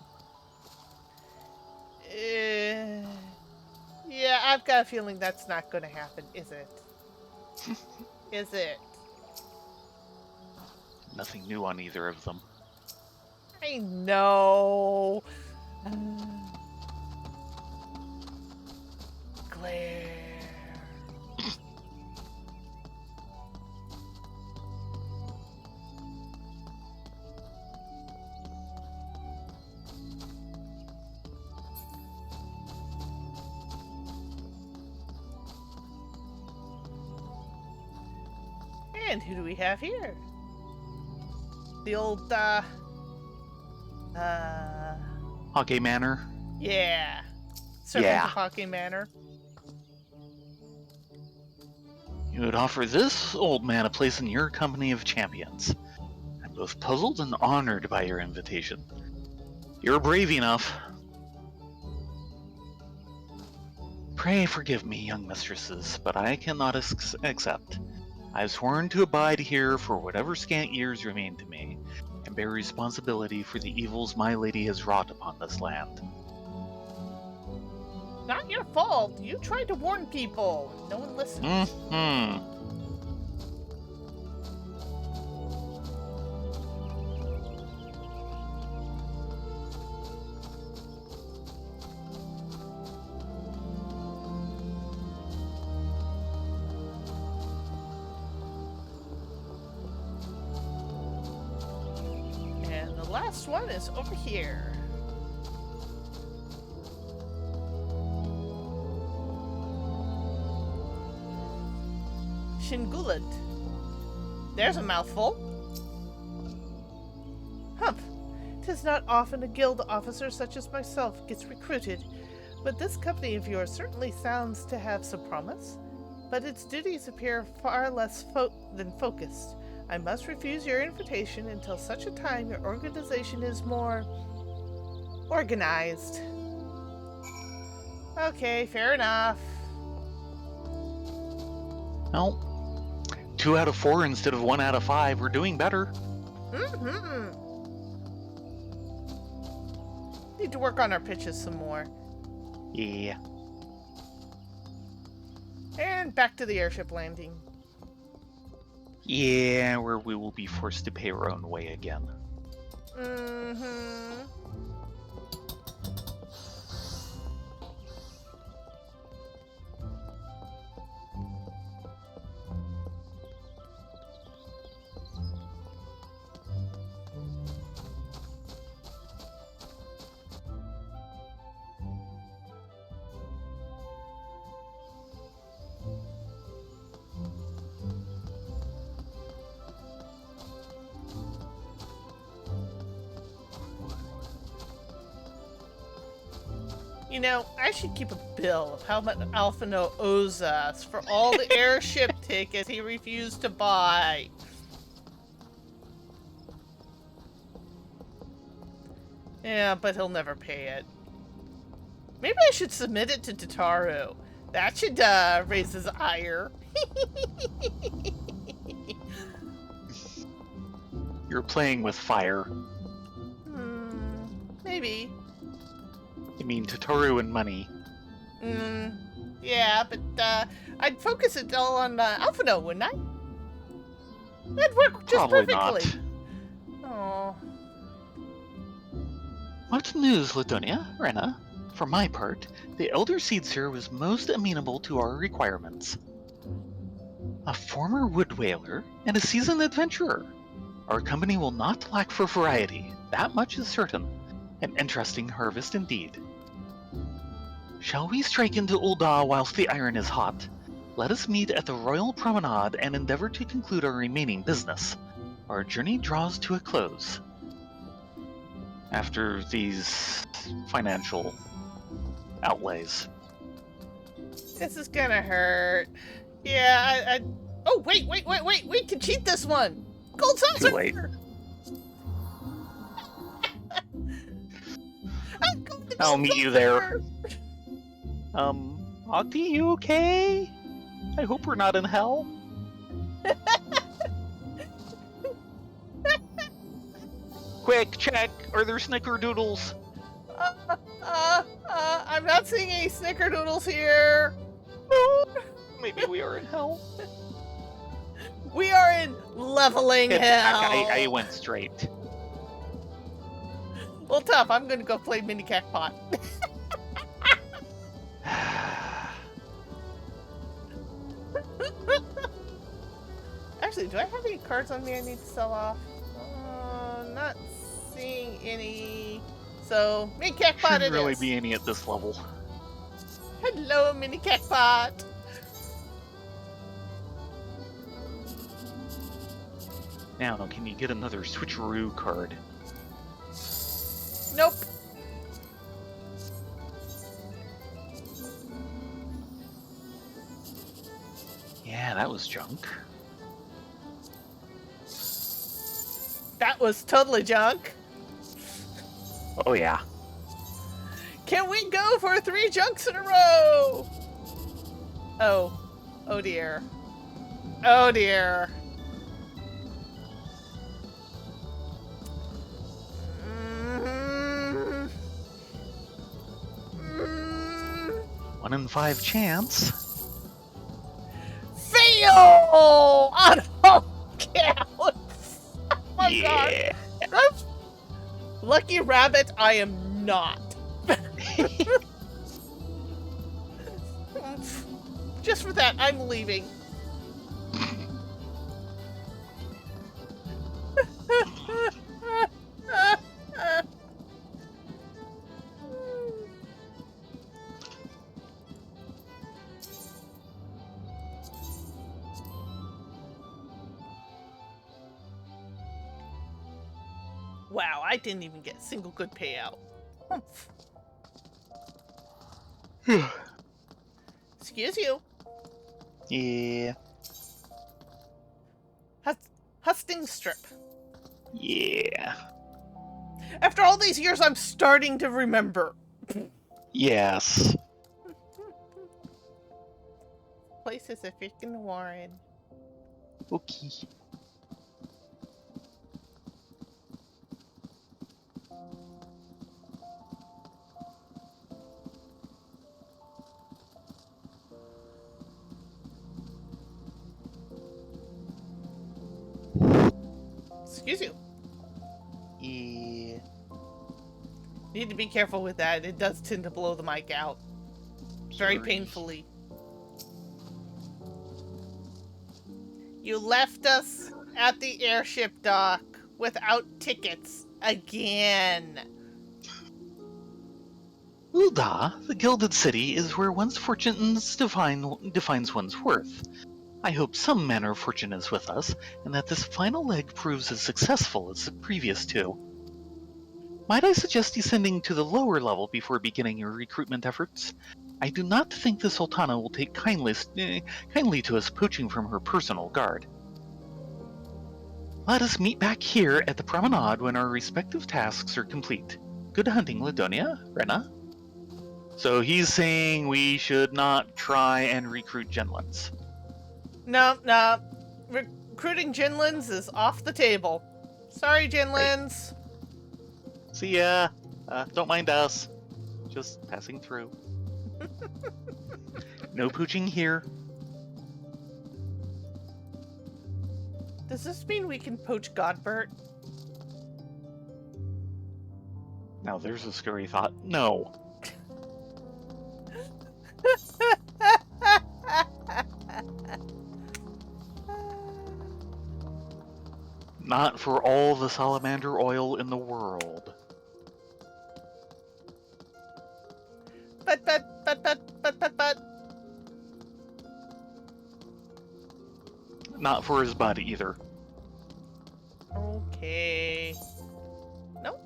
Speaker 1: Yeah, I've got a feeling that's not going to happen, is it? Is it?
Speaker 2: Nothing new on either of them.
Speaker 1: I know. Glare. And who do we have here? The old,
Speaker 2: Hockey Manor?
Speaker 1: yeah. Serpent of Hockey Manor.
Speaker 2: You would offer this old man a place in your company of champions. I'm both puzzled and honored by your invitation. You're brave enough. Pray forgive me, young mistresses, but I cannot accept. I've sworn to abide here for whatever scant years remain to me, and bear responsibility for the evils my lady has wrought upon this land.
Speaker 1: Not your fault. You tried to warn people. No one listened. And the last one is over here. Shingulant. There's a mouthful. Humph. 'Tis not often a guild officer such as myself gets recruited, but this company of yours certainly sounds to have some promise. But its duties appear far less than focused. I must refuse your invitation until such a time your organization is more organized. Okay, fair enough.
Speaker 2: Well, 2 out of 4 instead of 1 out of 5. We're doing better.
Speaker 1: Mm-hmm. Need to work on our pitches some more.
Speaker 2: Yeah.
Speaker 1: And back to the airship landing.
Speaker 2: Yeah, where we will be forced to pay our own way again.
Speaker 1: Mm-hmm. You know, I should keep a bill of how much Alphino owes us for all the airship tickets he refused to buy. Yeah, but he'll never pay it. Maybe I should submit it to Tataru. That should raise his ire.
Speaker 2: You're playing with fire.
Speaker 1: Maybe.
Speaker 2: You mean Tataru and money.
Speaker 1: Yeah, but I'd focus it all on Alphino, wouldn't I? That'd work just
Speaker 2: Probably
Speaker 1: perfectly.
Speaker 2: not.
Speaker 1: Oh.
Speaker 2: What news, Ladonia? Rena? For my part, the Elder Seedseer was most amenable to our requirements. A former wood whaler and a seasoned adventurer. Our company will not lack for variety, that much is certain. An interesting harvest indeed. Shall we strike into Ul'dah whilst the iron is hot? Let us meet at the Royal Promenade and endeavor to conclude our remaining business. Our journey draws to a close. After these financial outlays.
Speaker 1: This is gonna hurt. Yeah, Oh, wait! We can cheat this one! Gold saucer!
Speaker 2: Too late.
Speaker 1: I'm going to
Speaker 2: I'll
Speaker 1: gold
Speaker 2: meet you
Speaker 1: saucer!
Speaker 2: there. Octi, you okay? I hope we're not in hell. Quick, check! Are there snickerdoodles?
Speaker 1: I'm not seeing any snickerdoodles here.
Speaker 2: No. Maybe we are in hell.
Speaker 1: We are in leveling hell.
Speaker 2: I went straight.
Speaker 1: Well, tough. I'm gonna go play mini cackpot. Actually, do I have any cards on me I need to sell off? Not seeing any. So, mini cackpot
Speaker 2: Shouldn't
Speaker 1: it
Speaker 2: really
Speaker 1: is.
Speaker 2: be any at this level.
Speaker 1: Hello, mini cackpot.
Speaker 2: Now, can you get another switcheroo card?
Speaker 1: Nope.
Speaker 2: Yeah, Yeah, that was junk.
Speaker 1: That was totally junk.
Speaker 2: Oh yeah.
Speaker 1: Can we go for 3 junks in a row? Oh. Oh dear. Oh dear. Mm,
Speaker 2: 1 in 5 chance.
Speaker 1: fail on all counts. Oh my god.
Speaker 2: Yeah.
Speaker 1: That's lucky rabbit. I am not. Just for that, I'm leaving. Wow, I didn't even get a single good payout. Excuse you.
Speaker 2: Yeah.
Speaker 1: Husting strip.
Speaker 2: Yeah.
Speaker 1: After all these years, I'm starting to remember.
Speaker 2: Yes.
Speaker 1: Place is a freaking warren.
Speaker 2: Okay.
Speaker 1: Excuse you.
Speaker 2: Yeah.
Speaker 1: Need to be careful with that. It does tend to blow the mic out. Very
Speaker 2: Sorry.
Speaker 1: painfully. You left us at the airship dock without tickets again.
Speaker 2: Ulda, the Gilded City, is where one's fortunes defines one's worth. I hope some manner of fortune is with us, and that this final leg proves as successful as the previous 2. Might I suggest descending to the lower level before beginning your recruitment efforts? I do not think the Sultana will take kindly to us poaching from her personal guard. Let us meet back here at the promenade when our respective tasks are complete. Good hunting, Ladonia, Rena. So he's saying we should not try and recruit Genlins.
Speaker 1: No. Recruiting Jinlins is off the table. Sorry, Jinlins.
Speaker 2: See ya. Don't mind us. Just passing through. No poaching here.
Speaker 1: Does this mean we can poach Godbert?
Speaker 2: Now there's a scary thought. No. Not for all the salamander oil in the world.
Speaker 1: But.
Speaker 2: Not for his bud either.
Speaker 1: Okay. No.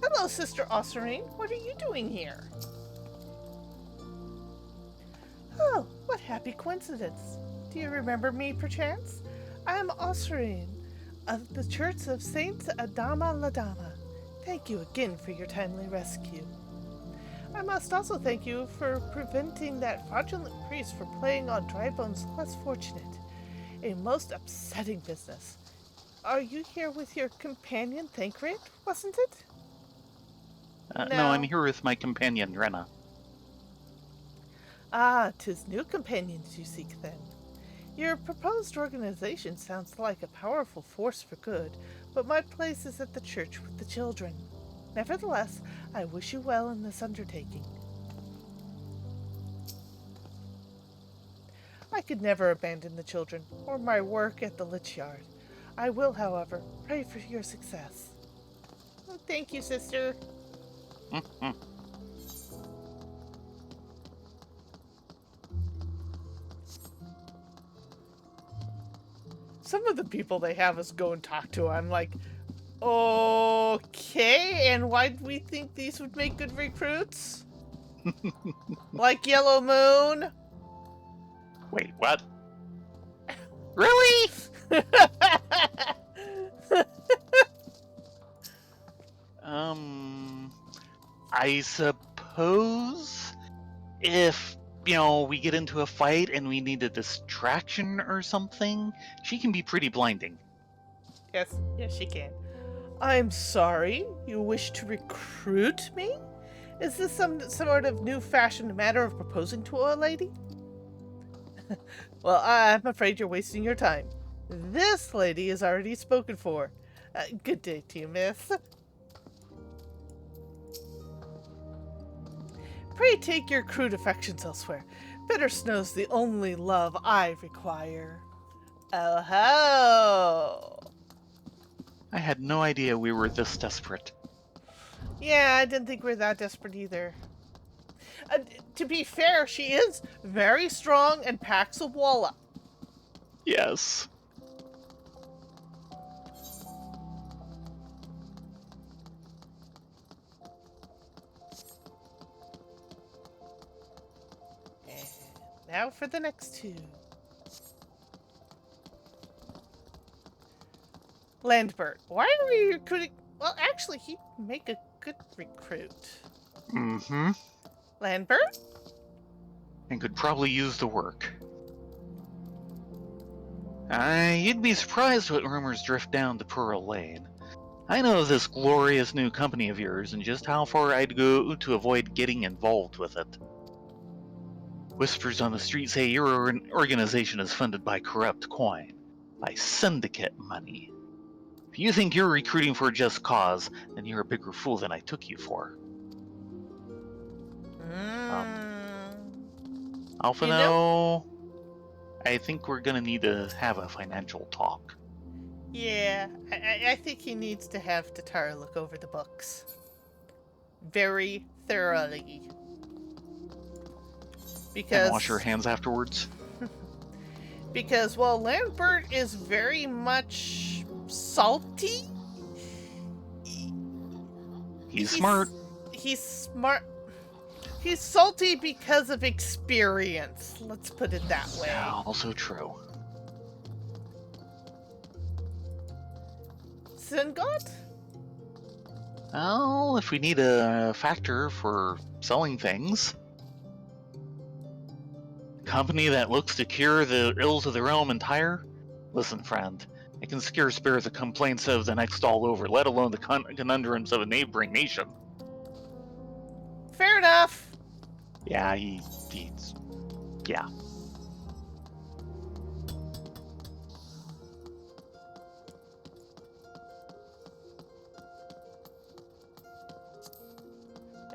Speaker 1: Hello, Sister Osserine. What are you doing here? Oh, what happy coincidence. Do you remember me, perchance? I am Osserine of the Church of Saint Adama Ladama. Thank you again for your timely rescue. I must also thank you for preventing that fraudulent priest from playing on Drybone's less fortunate. A most upsetting business. Are you here with your companion Thancred, wasn't it?
Speaker 2: No, I'm here with my companion, Rena.
Speaker 1: Ah, 'tis new companions you seek then. Your proposed organization sounds like a powerful force for good, but my place is at the church with the children. Nevertheless, I wish you well in this undertaking. I could never abandon the children, or my work at the Lich Yard. I will, however, pray for your success. Thank you, sister. some of the people they have us go and talk to, I'm like, okay, and why do we think these would make good recruits? Like Yellow Moon?
Speaker 2: Wait, what? Really? I suppose if, we get into a fight and we need a distraction or something, she can be pretty blinding.
Speaker 1: Yes, she can. I'm sorry, you wish to recruit me? Is this some sort of new-fashioned manner of proposing to a lady? Well, I'm afraid you're wasting your time. This lady is already spoken for. Good day to you, miss. Pray take your crude affections elsewhere. Bitter snow's the only love I require. Oh ho!
Speaker 2: I had no idea we were this desperate.
Speaker 1: Yeah, I didn't think we were that desperate either. To be fair, she is very strong and packs a wallop.
Speaker 2: Yes.
Speaker 1: And now for the next two. Landbert, why are we recruiting? Well, actually, he'd make a good recruit.
Speaker 2: Mm-hmm.
Speaker 1: Landbert?
Speaker 2: And could probably use the work. You'd be surprised what rumors drift down to Pearl Lane. I know of this glorious new company of yours and just how far I'd go to avoid getting involved with it. Whispers on the street say your organization is funded by corrupt coin, by syndicate money. If you think you're recruiting for a just cause, then you're a bigger fool than I took you for. Alphino, I think we're gonna need to have a financial talk.
Speaker 1: Yeah, I think he needs to have Tatara look over the books. Very thoroughly. Because...
Speaker 2: And wash your hands afterwards?
Speaker 1: Because, well, Lambert is very much salty.
Speaker 2: He's smart.
Speaker 1: He's smart. He's salty because of experience. Let's put it that way.
Speaker 2: Yeah, also true.
Speaker 1: Singot?
Speaker 2: Well, if we need a factor for selling things. Company that looks to cure the ills of the realm entire? Listen, friend, I can scarce bear the complaints of the next all over, let alone the conundrums of a neighboring nation.
Speaker 1: Fair enough.
Speaker 2: Yeah, yeah.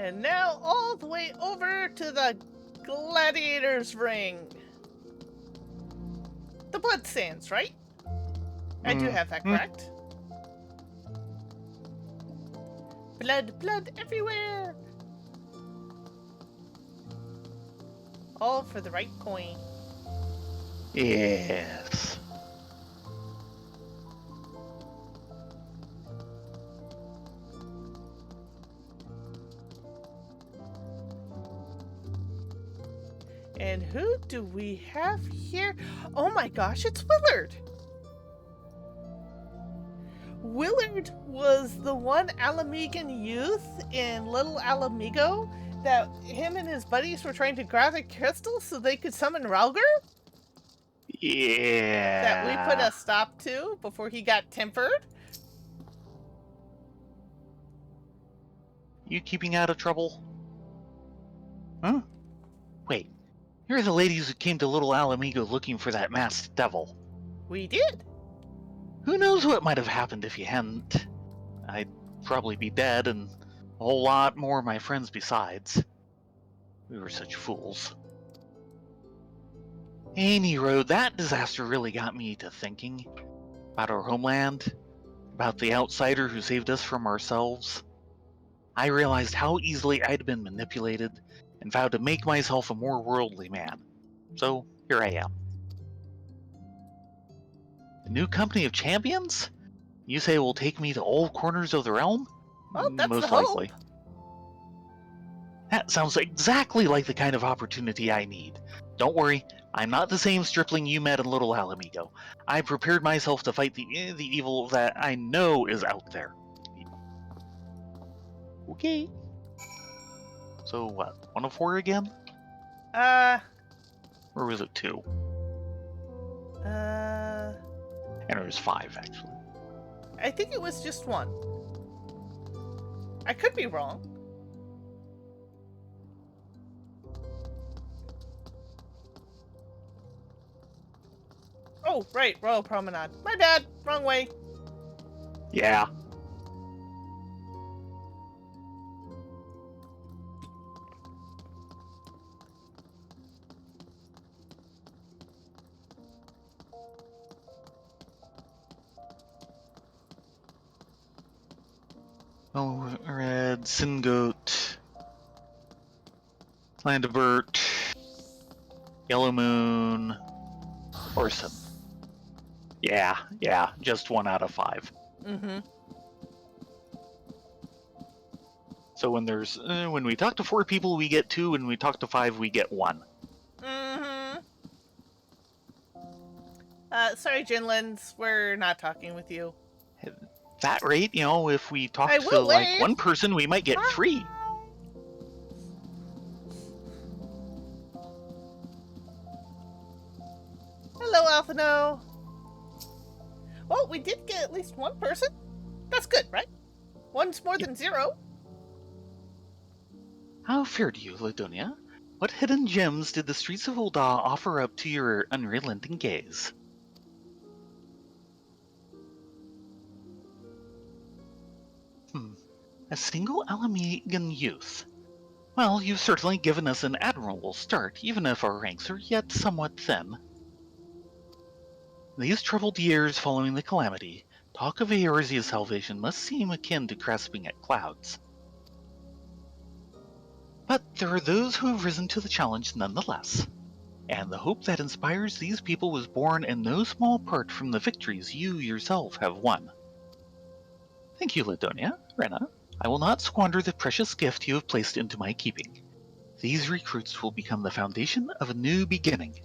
Speaker 1: And now all the way over to the gladiator's ring. The blood sands, right? I do have that correct. Blood everywhere. All for the right coin.
Speaker 2: Yes.
Speaker 1: And who do we have here? Oh my gosh, it's Willard. Willard was the one Alamegan youth in Little Alamigo that him and his buddies were trying to gather crystals so they could summon Ralger?
Speaker 2: Yeah.
Speaker 1: That we put a stop to before he got tempered?
Speaker 2: You keeping out of trouble? Huh? Wait, you're the ladies who came to Little Alamigo looking for that masked devil.
Speaker 1: We did.
Speaker 2: Who knows what might have happened if you hadn't? I'd probably be dead and a whole lot more of my friends besides. We were such fools. Any road, that disaster really got me to thinking about our homeland, about the outsider who saved us from ourselves. I realized how easily I'd been manipulated and vowed to make myself a more worldly man. So here I am. A new company of champions? You say will take me to all corners of the realm?
Speaker 1: Well, that's the
Speaker 2: Most
Speaker 1: hope.
Speaker 2: likely. That sounds exactly like the kind of opportunity I need. Don't worry, I'm not the same stripling you met in Little Alamigo. I prepared myself to fight the evil that I know is out there. Okay. So what, 1 of 4 again? Or was it 2? And it was 5, actually.
Speaker 1: I think it was just 1. I could be wrong. Oh, right, Royal Promenade. My bad, wrong way.
Speaker 2: Yeah. Oh, Red, Singoat, Landibert, Yellow Moon, Orson. Yeah, just 1 out of 5.
Speaker 1: Mm-hmm.
Speaker 2: So when there's when we talk to 4 people, we get 2. When we talk to 5, we get 1.
Speaker 1: Mm-hmm. Sorry, Jinlins, we're not talking with you.
Speaker 2: At that rate, if we talk
Speaker 1: I
Speaker 2: to
Speaker 1: will
Speaker 2: like
Speaker 1: wait.
Speaker 2: 1 person, we might get 3.
Speaker 1: Hello, Alphino. Well, we did get at least 1 person. That's good, right? 1's more than 0.
Speaker 2: How fared you, Ladonia? What hidden gems did the streets of Ul'dah offer up to your unrelenting gaze? A single Alamegan youth. Well, you've certainly given us an admirable start, even if our ranks are yet somewhat thin. These troubled years following the calamity, talk of Eorzea's salvation must seem akin to grasping at clouds. But there are those who have risen to the challenge nonetheless, and the hope that inspires these people was born in no small part from the victories you yourself have won. Thank you, Ladonia, Rena. I will not squander the precious gift you have placed into my keeping. These recruits will become the foundation of a new beginning.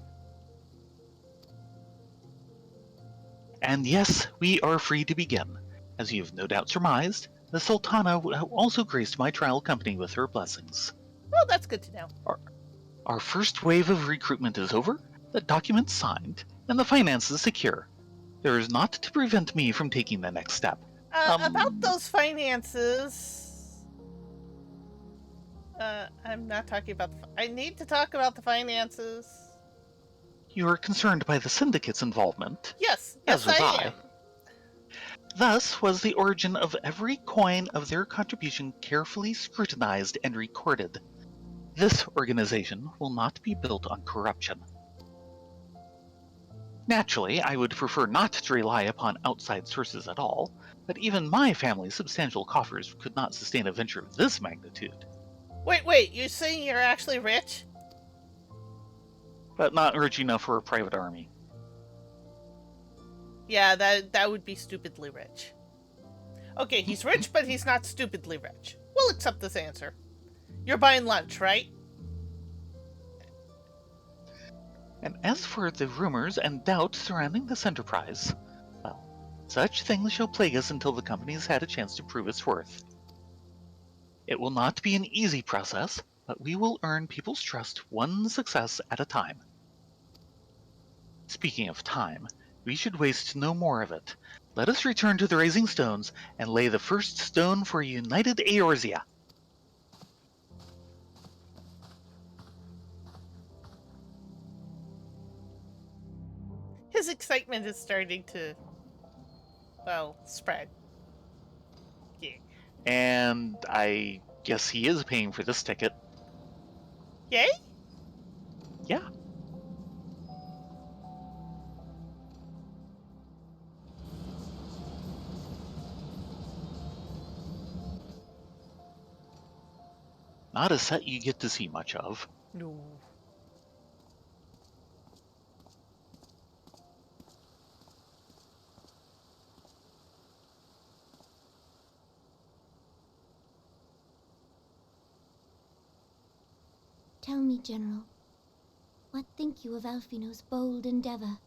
Speaker 2: And yes, we are free to begin. As you have no doubt surmised, the Sultana also graced my trial company with her blessings.
Speaker 1: Well, that's good to know.
Speaker 2: Our first wave of recruitment is over, the documents signed, and the finances secure. There is naught to prevent me from taking the next step.
Speaker 1: About those finances... I'm not talking about I need to talk about the finances.
Speaker 2: You are concerned by the Syndicate's involvement.
Speaker 1: Yes,
Speaker 2: as was
Speaker 1: I am.
Speaker 2: Thus was the origin of every coin of their contribution carefully scrutinized and recorded. This organization will not be built on corruption. Naturally, I would prefer not to rely upon outside sources at all, but even my family's substantial coffers could not sustain a venture of this magnitude.
Speaker 1: Wait, you're saying you're actually rich?
Speaker 2: But not rich enough for a private army.
Speaker 1: Yeah, that would be stupidly rich. Okay, he's rich, but he's not stupidly rich. We'll accept this answer. You're buying lunch, right?
Speaker 2: And as for the rumors and doubts surrounding this enterprise, well, such things shall plague us until the company has had a chance to prove its worth. It will not be an easy process, but we will earn people's trust one success at a time. Speaking of time, we should waste no more of it. Let us return to the Raising Stones and lay the first stone for a united Eorzea.
Speaker 1: His excitement is starting to, well, spread. Yeah.
Speaker 2: And I guess he is paying for this ticket.
Speaker 1: Yay?
Speaker 2: Yeah. Not a set you get to see much of.
Speaker 1: No.
Speaker 3: Tell me, General, what think you of Alfino's bold endeavor?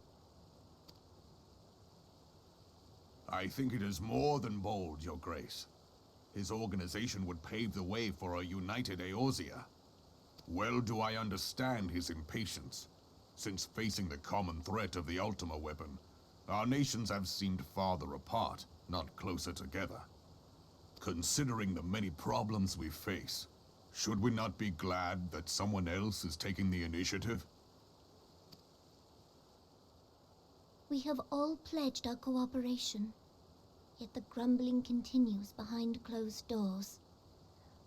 Speaker 4: I think it is more than bold, Your Grace. His organization would pave the way for a united Eorzea. Well do I understand his impatience, since facing the common threat of the Ultima weapon, our nations have seemed farther apart, not closer together. Considering the many problems we face, should we not be glad that someone else is taking the initiative?
Speaker 3: We have all pledged our cooperation, yet the grumbling continues behind closed doors.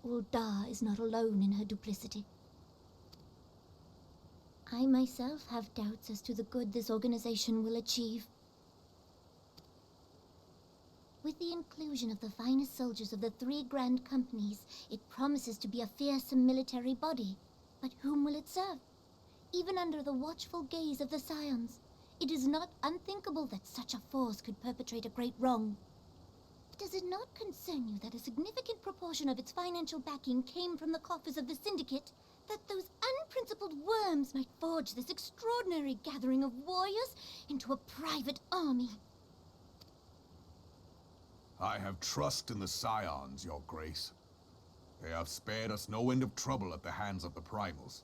Speaker 3: Ul'dah is not alone in her duplicity. I myself have doubts as to the good this organization will achieve. With the inclusion of the finest soldiers of the 3 grand companies, it promises to be a fearsome military body. But whom will it serve? Even under the watchful gaze of the Scions, it is not unthinkable that such a force could perpetrate a great wrong. Does it not concern you that a significant proportion of its financial backing came from the coffers of the Syndicate? That those unprincipled worms might forge this extraordinary gathering of warriors into a private army?
Speaker 4: I have trust in the Scions, Your Grace. They have spared us no end of trouble at the hands of the Primals.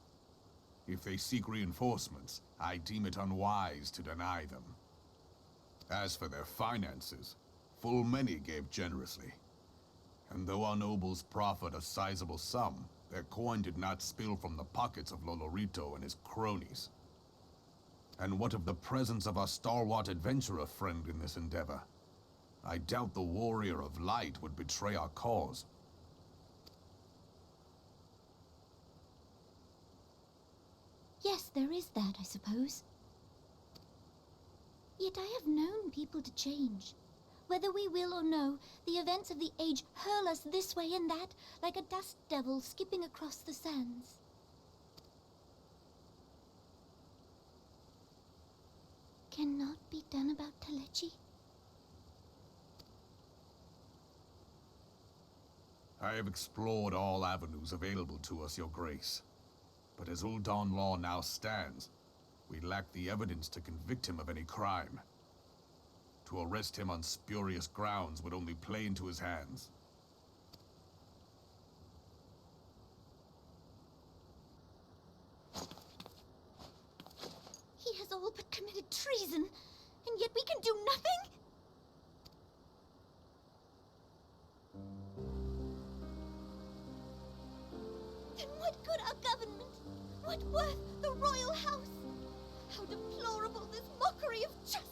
Speaker 4: If they seek reinforcements, I deem it unwise to deny them. As for their finances, full many gave generously. And though our nobles proffered a sizable sum, their coin did not spill from the pockets of Lolorito and his cronies. And what of the presence of our stalwart adventurer friend in this endeavor? I doubt the Warrior of Light would betray our cause.
Speaker 3: Yes, there is that, I suppose. Yet I have known people to change. Whether we will or no, the events of the age hurl us this way and that, like a dust devil skipping across the sands. Cannot be done about Telechi?
Speaker 4: I have explored all avenues available to us, Your Grace. But as Ul'dah law now stands, we lack the evidence to convict him of any crime. To arrest him on spurious grounds would only play into his hands.
Speaker 3: He has all but committed treason, and yet we can do nothing? Then what good our government? What worth the royal house? How deplorable this mockery of justice!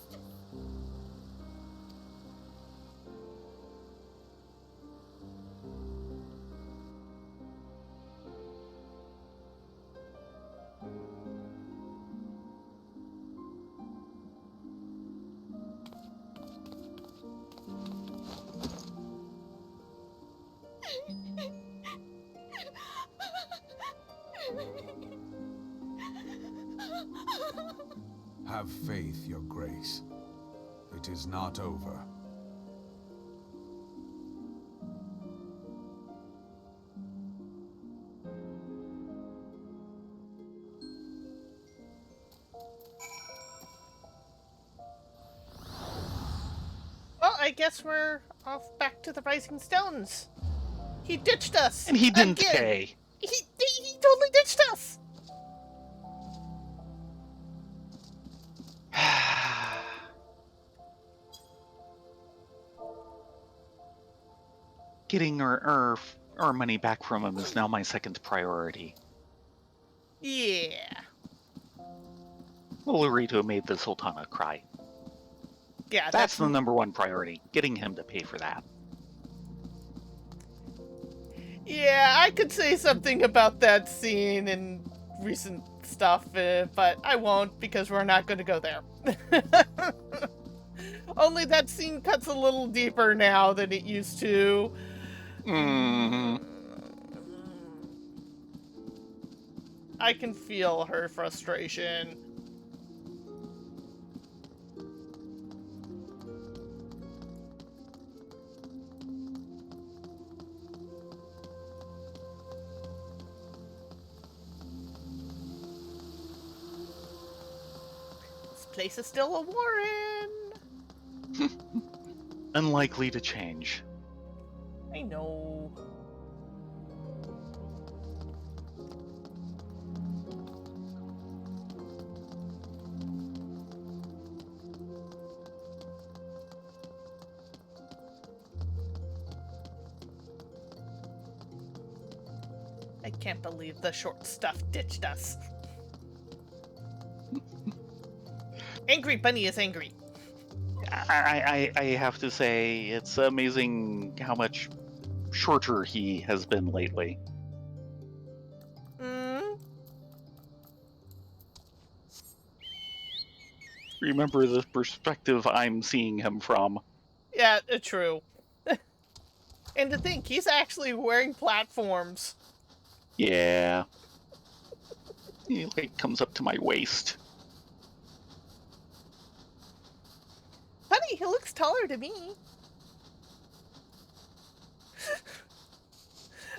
Speaker 4: Have faith, Your Grace. It is not over.
Speaker 1: Well, I guess we're off back to the Rising Stones. He ditched us.
Speaker 2: And he didn't
Speaker 1: again.
Speaker 2: pay.
Speaker 1: He totally ditched us.
Speaker 2: Getting our money back from him is now my second priority.
Speaker 1: Yeah.
Speaker 2: Lolorito made the Sultana cry.
Speaker 1: Yeah,
Speaker 2: That's the number one priority, getting him to pay for that.
Speaker 1: Yeah, I could say something about that scene and recent stuff, but I won't because we're not going to go there. Only that scene cuts a little deeper now than it used to. I can feel her frustration. place is still a warren.
Speaker 2: Unlikely to change.
Speaker 1: I know. I can't believe the short stuff ditched us. Angry Bunny is angry.
Speaker 2: I have to say, it's amazing how much shorter he has been lately. Remember the perspective I'm seeing him from.
Speaker 1: Yeah, true. And to think, he's actually wearing platforms.
Speaker 2: Yeah. He like comes up to my waist.
Speaker 1: Funny, he looks taller to me.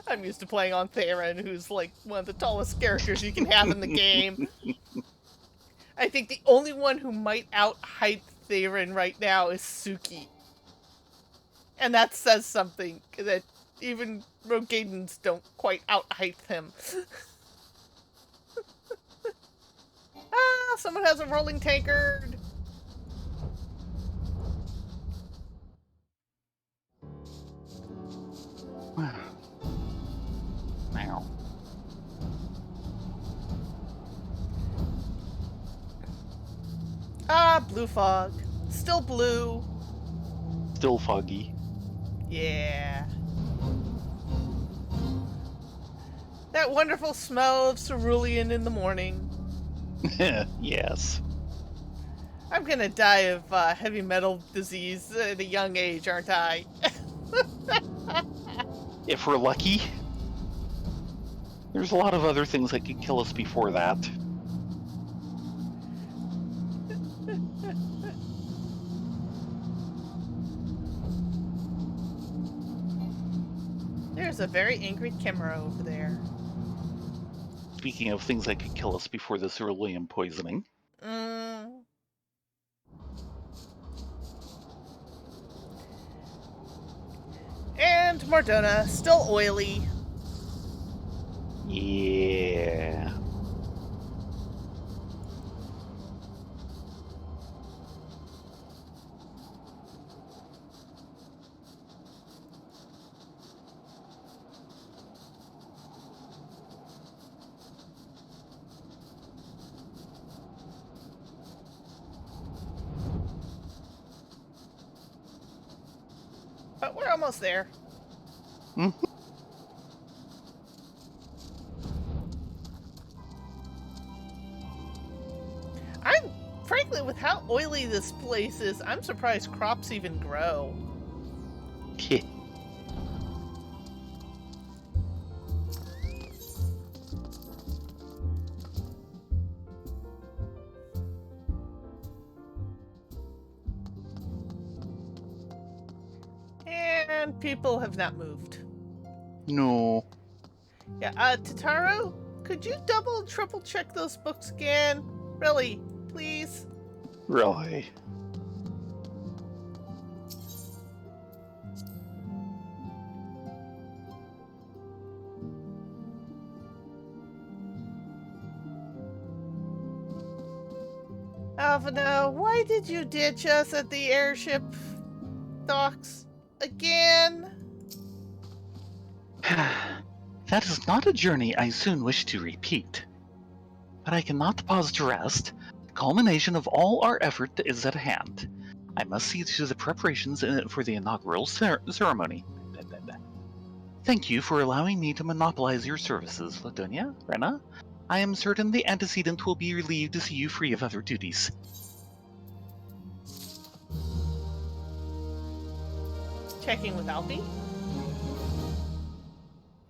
Speaker 1: I'm used to playing on Theron, who's like one of the tallest characters you can have in the game. I think the only one who might out-height Theron right now is Suki. And that says something, that even Rogadens don't quite out-height him. Ah, someone has a rolling tankard.
Speaker 2: Now.
Speaker 1: Ah, blue fog. Still blue.
Speaker 2: Still foggy.
Speaker 1: Yeah. That wonderful smell of cerulean in the morning.
Speaker 2: Yes.
Speaker 1: I'm gonna die of heavy metal disease at a young age, aren't I?
Speaker 2: If we're lucky. There's a lot of other things that could kill us before that.
Speaker 1: There's a very angry Chimera over there.
Speaker 2: Speaking of things that could kill us before the cerulean poisoning.
Speaker 1: And Mardona, still oily.
Speaker 2: Yeah.
Speaker 1: But we're almost there.
Speaker 2: Mm-hmm.
Speaker 1: Frankly, with how oily this place is, I'm surprised crops even grow. And people have not moved.
Speaker 2: No.
Speaker 1: Yeah, Tataru, could you double, triple check those books again? Really, please?
Speaker 2: Really?
Speaker 1: Alvina, why did you ditch us at the airship docks again?
Speaker 2: That is not a journey I soon wish to repeat. But I cannot pause to rest. The culmination of all our effort is at hand. I must see to the preparations for the inaugural ceremony. Thank you for allowing me to monopolize your services, Ladonia, Rena. I am certain the antecedent will be relieved to see you free of other duties.
Speaker 1: Checking with Alfie?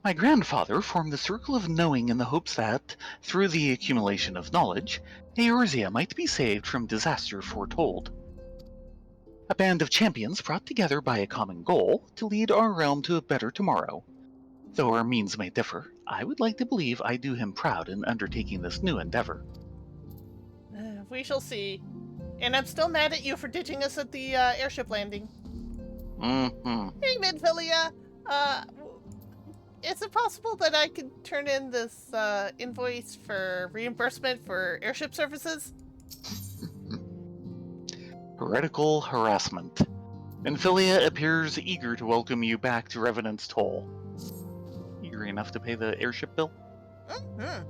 Speaker 2: My grandfather formed the Circle of Knowing in the hopes that, through the accumulation of knowledge, Eorzea might be saved from disaster foretold. A band of champions brought together by a common goal to lead our realm to a better tomorrow. Though our means may differ, I would like to believe I do him proud in undertaking this new endeavor.
Speaker 1: We shall see. And I'm still mad at you for ditching us at the airship landing.
Speaker 2: Mm-hmm.
Speaker 1: Hey, Midfilia, is it possible that I could turn in this invoice for reimbursement for airship services?
Speaker 2: Heretical harassment. Infilia appears eager to welcome you back to Revenant's Toll. Eager enough to pay the airship bill?
Speaker 1: Mm-hmm.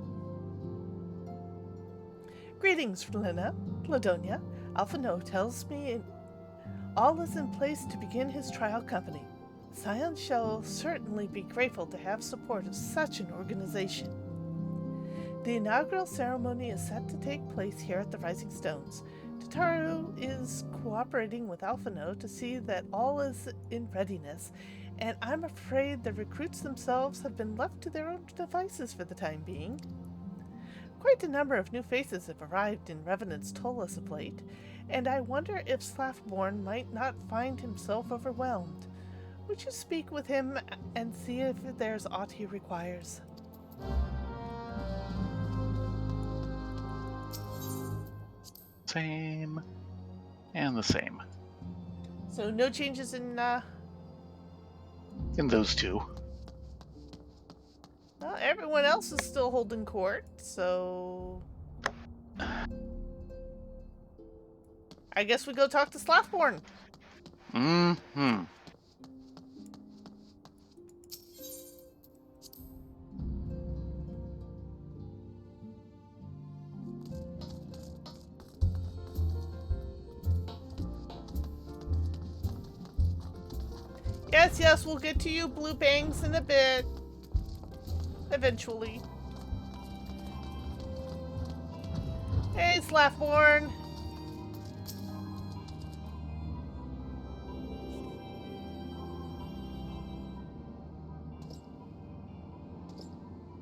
Speaker 1: Greetings, Lina, Ladonia. Alphino tells me all is in place to begin his trial company. Scion shall certainly be grateful to have support of such an organization. The inaugural ceremony is set to take place here at the Rising Stones. Tataru is cooperating with Alphino to see that all is in readiness, and I'm afraid the recruits themselves have been left to their own devices for the time being. Quite a number of new faces have arrived in Revenant's Toll as of late, and I wonder if Slaffborn might not find himself overwhelmed. Would you speak with him and see if there's aught he requires?
Speaker 2: Same. And the same.
Speaker 1: So no changes in,
Speaker 2: In those two.
Speaker 1: well, everyone else is still holding court, so I guess we go talk to Slaffborn.
Speaker 2: Mm-hmm.
Speaker 1: Yes, we'll get to you, Blue Bangs, in a bit. Eventually. Hey, Slaffborn.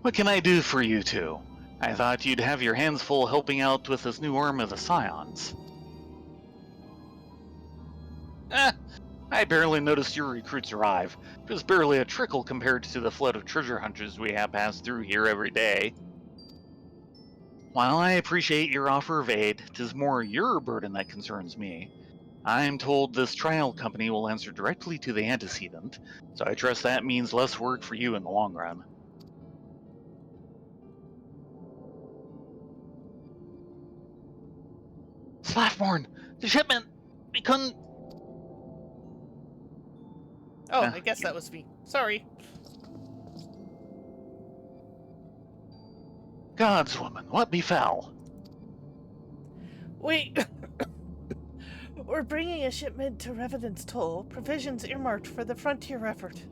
Speaker 2: What can I do for you two? I thought you'd have your hands full helping out with this new arm of the Scions. I barely noticed your recruits arrive. Just barely a trickle compared to the flood of treasure hunters we have passed through here every day. While I appreciate your offer of aid, 'tis more your burden that concerns me. I'm told this trial company will answer directly to the antecedent, so I trust that means less work for you in the long run. Slaffborn! The shipment! We couldn't...
Speaker 1: Oh, I guess that was me. Sorry.
Speaker 2: Gods, woman, what befell?
Speaker 1: We're bringing a shipment to Revenant's Toll, provisions earmarked for the frontier effort.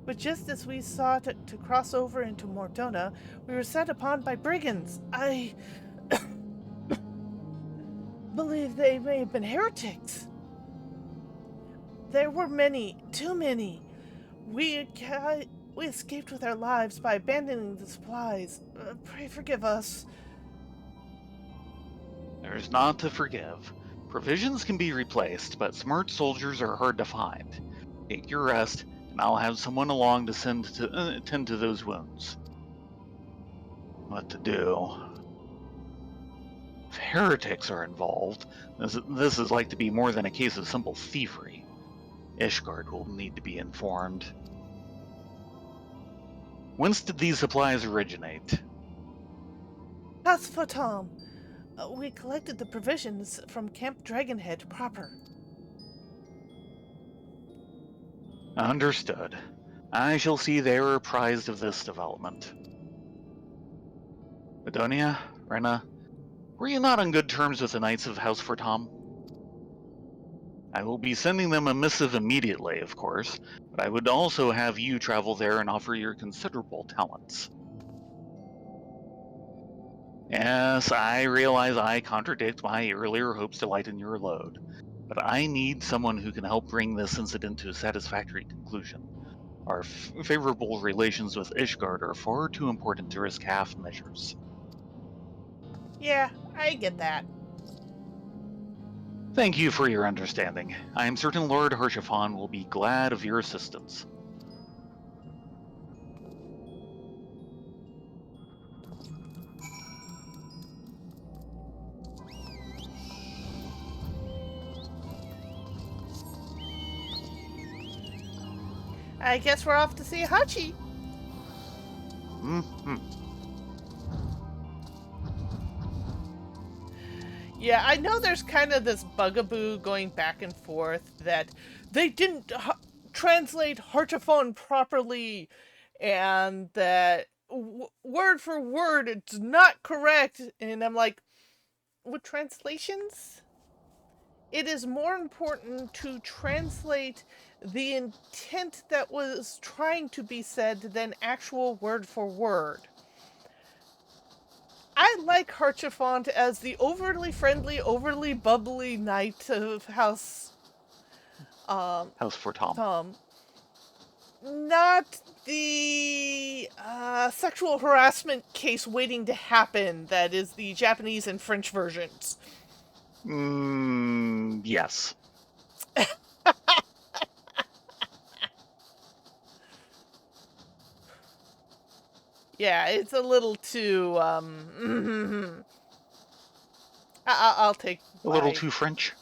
Speaker 1: But just as we sought to cross over into Mordona, we were set upon by brigands. I believe they may have been heretics. There were many, too many. We escaped with our lives by abandoning the supplies. Pray forgive us.
Speaker 2: There's naught to forgive. Provisions can be replaced, but smart soldiers are hard to find. Take your rest, and I'll have someone along to send to tend to those wounds. What to do? If heretics are involved, this is like to be more than a case of simple thievery. Ishgard will need to be informed. Whence did these supplies originate?
Speaker 1: Hasfatam. We collected the provisions from Camp Dragonhead proper.
Speaker 2: Understood. I shall see they are apprised of this development. Adonia, Rena, were you not on good terms with the Knights of House Fortom? I will be sending them a missive immediately, of course, but I would also have you travel there and offer your considerable talents. Yes, I realize I contradict my earlier hopes to lighten your load, but I need someone who can help bring this incident to a satisfactory conclusion. Our favorable relations with Ishgard are far too important to risk half measures.
Speaker 1: Yeah, I get that.
Speaker 2: Thank you for your understanding. I am certain Lord Harshafan will be glad of your assistance.
Speaker 1: I guess we're off to see Hachi.
Speaker 2: Mm-hmm.
Speaker 1: Yeah, I know there's kind of this bugaboo going back and forth that they didn't translate Harchaphone properly, and that word for word it's not correct. And I'm like, with translations, it is more important to translate the intent that was trying to be said than actual word for word. I like Harchaphont as the overly friendly, overly bubbly knight of House
Speaker 2: House for Tom.
Speaker 1: Tom. Not the sexual harassment case waiting to happen that is the Japanese and French versions.
Speaker 2: Yes.
Speaker 1: Yeah, it's a little too, I'll take
Speaker 2: A little too French.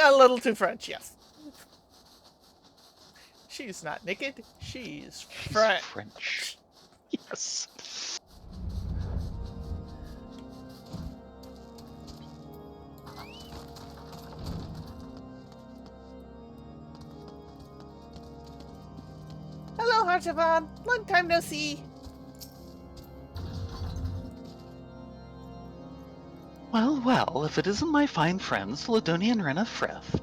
Speaker 1: A little too French, yes. She's not naked, she's French.
Speaker 2: French. Yes.
Speaker 1: Hello, Harchavan. Long time no see.
Speaker 2: Well, if it isn't my fine friends, Ladonia and Rena Frith,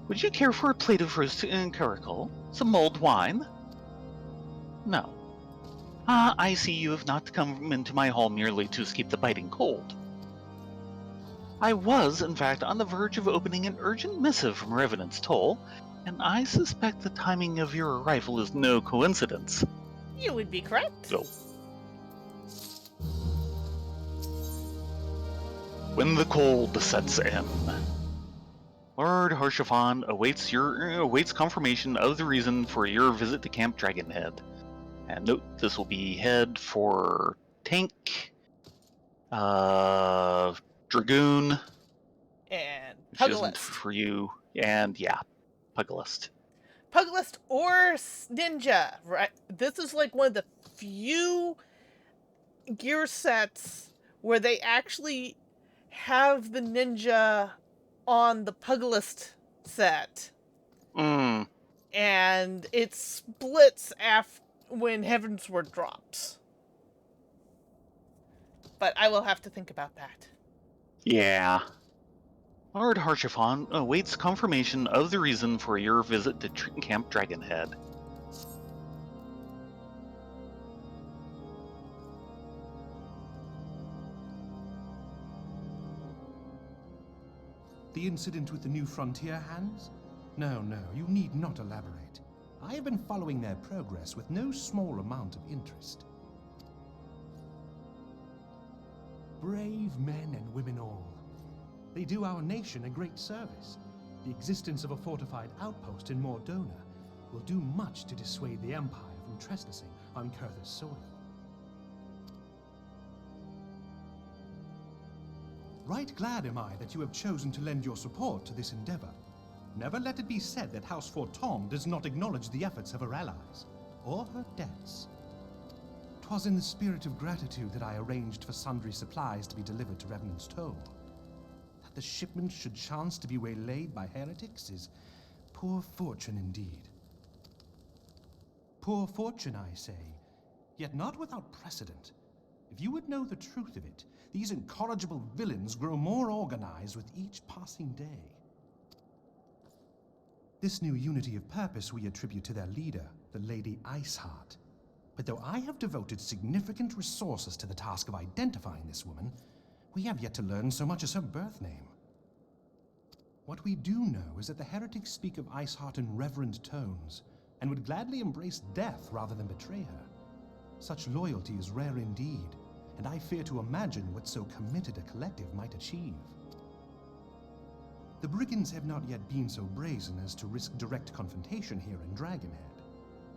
Speaker 2: would you care for a plate of roast curricle? Some mulled wine? No. I see you have not come into my hall merely to escape the biting cold. I was, in fact, on the verge of opening an urgent missive from Revenant's Toll, and I suspect the timing of your arrival is no coincidence.
Speaker 1: You would be correct.
Speaker 2: Oh. When the cold sets in, Lord Harshavan awaits confirmation of the reason for your visit to Camp Dragonhead. And note, this will be head for tank, dragoon,
Speaker 1: And
Speaker 2: which isn't
Speaker 1: Pugilist.
Speaker 2: for you, and yeah, Pugilist.
Speaker 1: Pugilist or ninja, right? This is like one of the few gear sets where they actually have the ninja on the Pugilist set.
Speaker 2: Mm.
Speaker 1: And it splits when Heavensward drops. But I will have to think about that.
Speaker 2: Yeah. Lord Harshavan awaits confirmation of the reason for your visit to Camp Dragonhead.
Speaker 5: The incident with the New Frontier hands? No, you need not elaborate. I have been following their progress with no small amount of interest. Brave men and women all. They do our nation a great service. The existence of a fortified outpost in Mordona will do much to dissuade the Empire from trespassing on Kurtha's soil. Right glad am I that you have chosen to lend your support to this endeavor. Never let it be said that House Fortom does not acknowledge the efforts of her allies, or her debts. 'Twas in the spirit of gratitude that I arranged for sundry supplies to be delivered to Revenant's Toll. That the shipment should chance to be waylaid by heretics is poor fortune indeed. Poor fortune, I say, yet not without precedent. If you would know the truth of it, these incorrigible villains grow more organized with each passing day. This new unity of purpose we attribute to their leader, the Lady Iceheart. But though I have devoted significant resources to the task of identifying this woman, we have yet to learn so much as her birth name. What we do know is that the heretics speak of Iceheart in reverent tones, and would gladly embrace death rather than betray her. Such loyalty is rare indeed, and I fear to imagine what so committed a collective might achieve. The brigands have not yet been so brazen as to risk direct confrontation here in Dragonhead.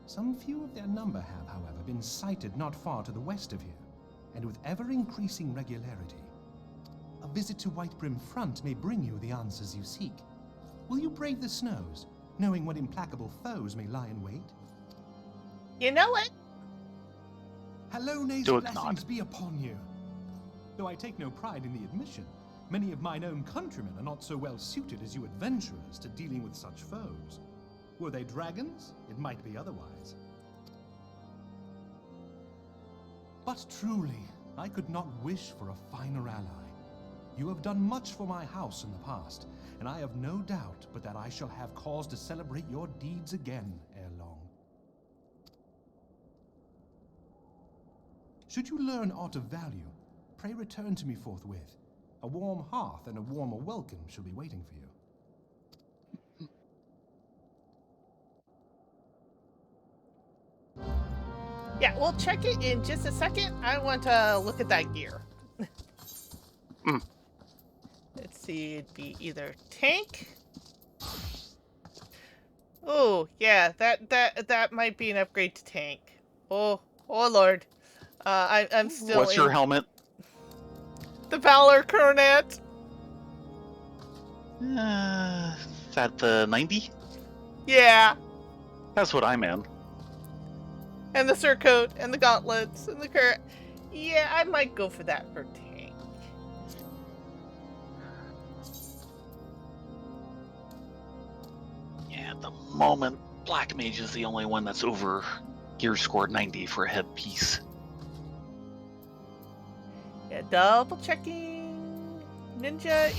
Speaker 5: Some few of their number have, however, been sighted not far to the west of here, and with ever-increasing regularity. A visit to Whitebrim Front may bring you the answers you seek. Will you brave the snows, knowing what implacable foes may lie in wait?
Speaker 1: You know what?
Speaker 5: Halone's
Speaker 2: Do it
Speaker 5: blessings
Speaker 2: not.
Speaker 5: be upon you. Though I take no pride in the admission, many of mine own countrymen are not so well suited as you adventurers to dealing with such foes. Were they dragons, it might be otherwise. But truly, I could not wish for a finer ally. You have done much for my house in the past, and I have no doubt but that I shall have cause to celebrate your deeds again ere long. Should you learn aught of value, pray return to me forthwith. A warm hearth and a warmer welcome shall be waiting for you.
Speaker 1: Yeah, we'll check it in just a second. I want to look at that gear. Let's see, it'd be either tank. Oh, yeah, that might be an upgrade to tank. Oh Lord. I'm still
Speaker 2: What's your
Speaker 1: in
Speaker 2: helmet?
Speaker 1: the Valor Coronet.
Speaker 2: Is that the 90?
Speaker 1: Yeah,
Speaker 2: That's what I'm in.
Speaker 1: and the surcoat and the gauntlets and the current. Yeah, I might go for that for tank.
Speaker 2: Yeah, at the moment, Black Mage is the only one that's over gear score 90 for a headpiece.
Speaker 1: Yeah, double checking. Ninja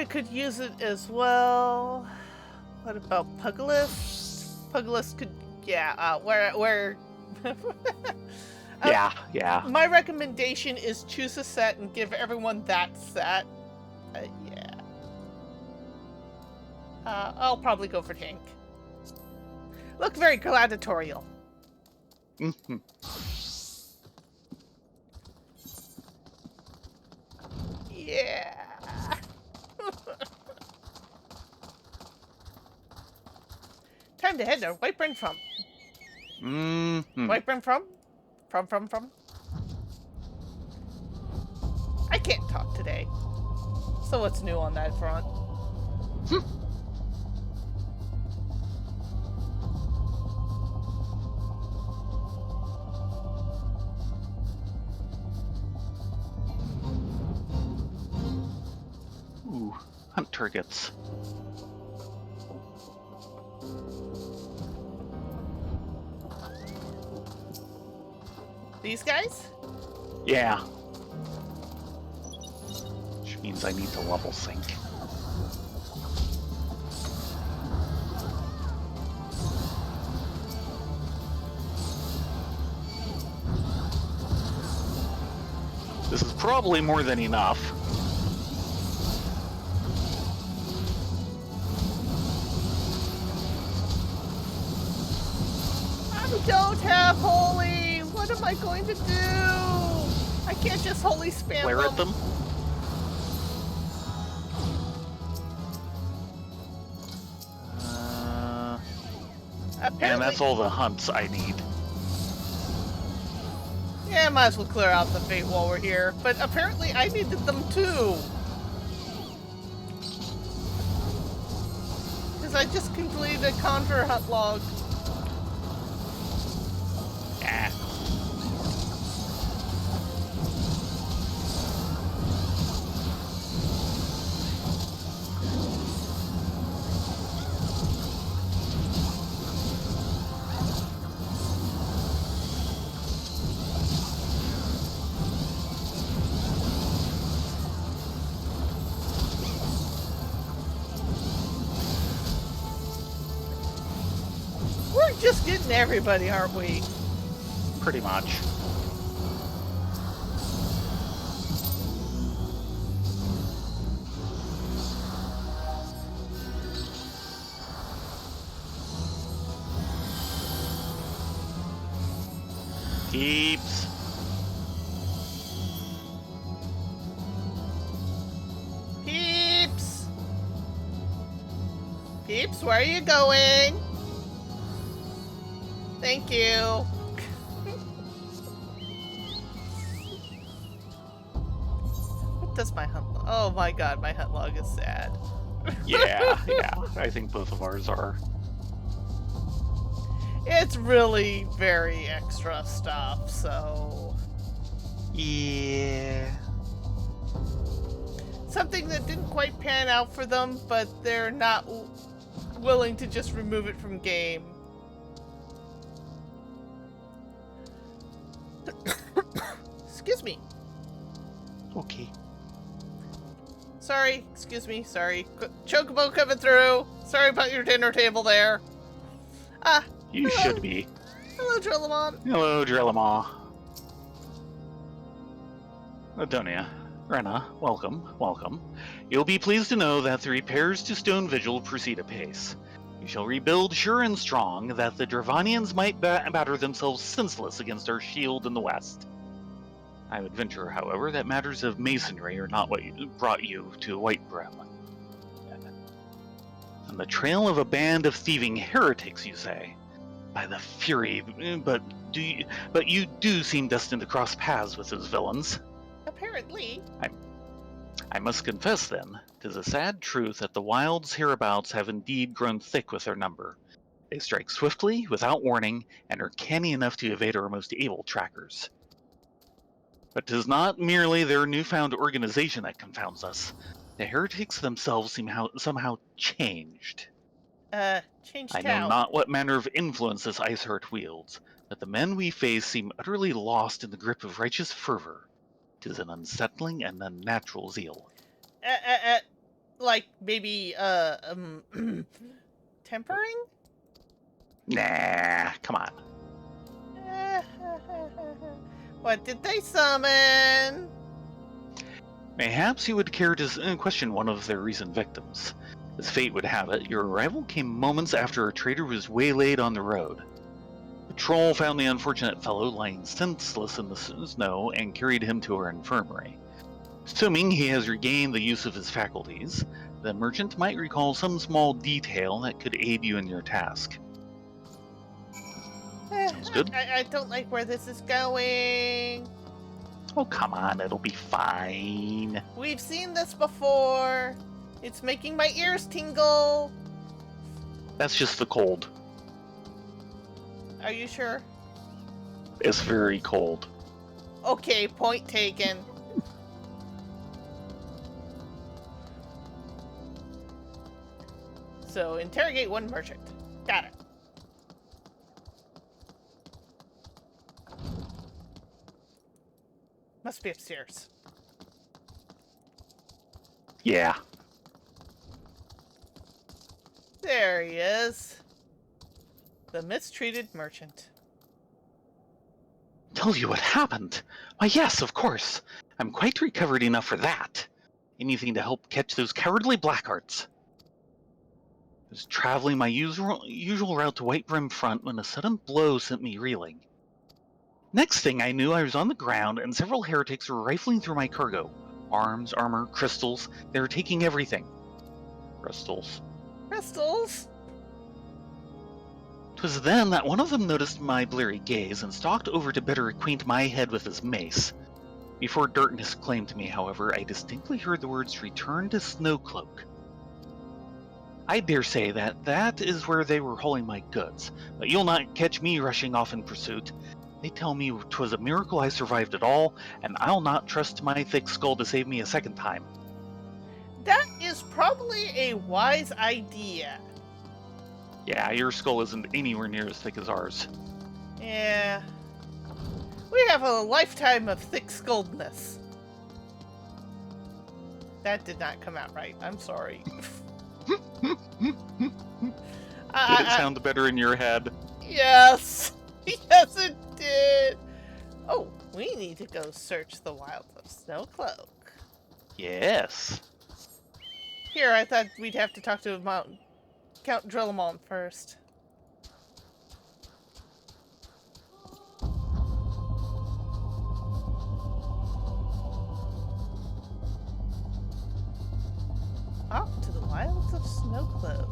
Speaker 1: could use it as well. What about Pugilist? Pugilist could, yeah. Where?
Speaker 2: Yeah.
Speaker 1: My recommendation is choose a set and give everyone that set. Yeah. I'll probably go for tank. Look very gladiatorial. Yeah. Time to head to Whiteburn from. Whiteburn from? From? I can't talk today. So what's new on that front?
Speaker 2: Ooh, hunt targets.
Speaker 1: These guys?
Speaker 2: Yeah. Which means I need to level sync. This is probably more than enough.
Speaker 1: I don't have holy! What am I going to do? I can't just holy spam
Speaker 2: Flare at them. And
Speaker 1: Apparently,
Speaker 2: that's all the hunts I need.
Speaker 1: yeah, might as well clear out the fate while we're here. But apparently I needed them too. Because I just completed a conjure hunt log.
Speaker 2: Yeah.
Speaker 1: We're just getting everybody, aren't we?
Speaker 2: Pretty much. Keeps.
Speaker 1: Peeps! Peeps, where are you going? Thank you. What does my hunt log? Oh my god, my hunt log is sad.
Speaker 2: Yeah. I think both of ours are.
Speaker 1: It's really very extra stuff, so...
Speaker 2: Yeah.
Speaker 1: Something that didn't quite pan out for them, but they're not willing to just remove it from game. Excuse me.
Speaker 2: Okay.
Speaker 1: Sorry, excuse me, sorry. Chocobo coming through. Sorry about your dinner table there. Ah,
Speaker 2: You
Speaker 1: hello.
Speaker 2: should be.
Speaker 1: Hello, Trillamon.
Speaker 2: Hello, Drellamaw. Adonia, Rena, welcome. You'll be pleased to know that the repairs to Stone Vigil proceed apace. We shall rebuild sure and strong that the Dravanians might batter themselves senseless against our shield in the west. I would venture, however, that matters of masonry are not what brought you to Whitebrim. On the trail of a band of thieving heretics, you say? By the fury, but you do seem destined to cross paths with those villains.
Speaker 1: Apparently.
Speaker 2: I must confess, then, 'tis a sad truth that the wilds hereabouts have indeed grown thick with their number. They strike swiftly, without warning, and are canny enough to evade our most able trackers. But 'tis not merely their newfound organization that confounds us. The heretics themselves seem somehow changed.
Speaker 1: Changed
Speaker 2: I know
Speaker 1: how?
Speaker 2: not what manner of influence this ice heart wields, but the men we face seem utterly lost in the grip of righteous fervor. 'Tis an unsettling and unnatural zeal.
Speaker 1: Like, maybe, tempering?
Speaker 2: Nah, come on.
Speaker 1: What did they summon?
Speaker 2: Mayhaps you would care to question one of their recent victims. As fate would have it, your arrival came moments after a trader was waylaid on the road. The troll found the unfortunate fellow lying senseless in the snow and carried him to our infirmary. Assuming he has regained the use of his faculties, the merchant might recall some small detail that could aid you in your task. Sounds good.
Speaker 1: I don't like where this is going.
Speaker 2: Oh, come on, it'll be fine.
Speaker 1: We've seen this before. It's making my ears tingle.
Speaker 2: That's just the cold.
Speaker 1: Are you sure?
Speaker 2: It's very cold.
Speaker 1: Okay, point taken. So, interrogate one merchant. Got it. Must be upstairs.
Speaker 2: Yeah.
Speaker 1: There he is. The mistreated merchant.
Speaker 2: Tell you what happened? Why, yes, of course. I'm quite recovered enough for that. Anything to help catch those cowardly blackhearts. I was traveling my usual route to Whitebrim Front when a sudden blow sent me reeling. Next thing I knew, I was on the ground and several heretics were rifling through my cargo. Arms, armor, crystals. They were taking everything. Crystals.
Speaker 1: Crystals?
Speaker 2: 'Twas then that one of them noticed my bleary gaze and stalked over to better acquaint my head with his mace. Before darkness claimed me, however, I distinctly heard the words, "Return to Snowcloak." I dare say that is where they were hauling my goods, but you'll not catch me rushing off in pursuit. They tell me 'twas a miracle I survived at all, and I'll not trust my thick skull to save me a second time.
Speaker 1: That is probably a wise idea.
Speaker 2: Yeah, your skull isn't anywhere near as thick as ours.
Speaker 1: Yeah. We have a lifetime of thick-skulledness. That did not come out right. I'm sorry.
Speaker 2: Did it sound better in your head?
Speaker 1: Yes! Yes, it did! Oh, we need to go search the wilds of Snowcloak.
Speaker 2: Yes.
Speaker 1: Here, I thought we'd have to talk to Count Drillamon first. Off to the wilds of Snowcloak.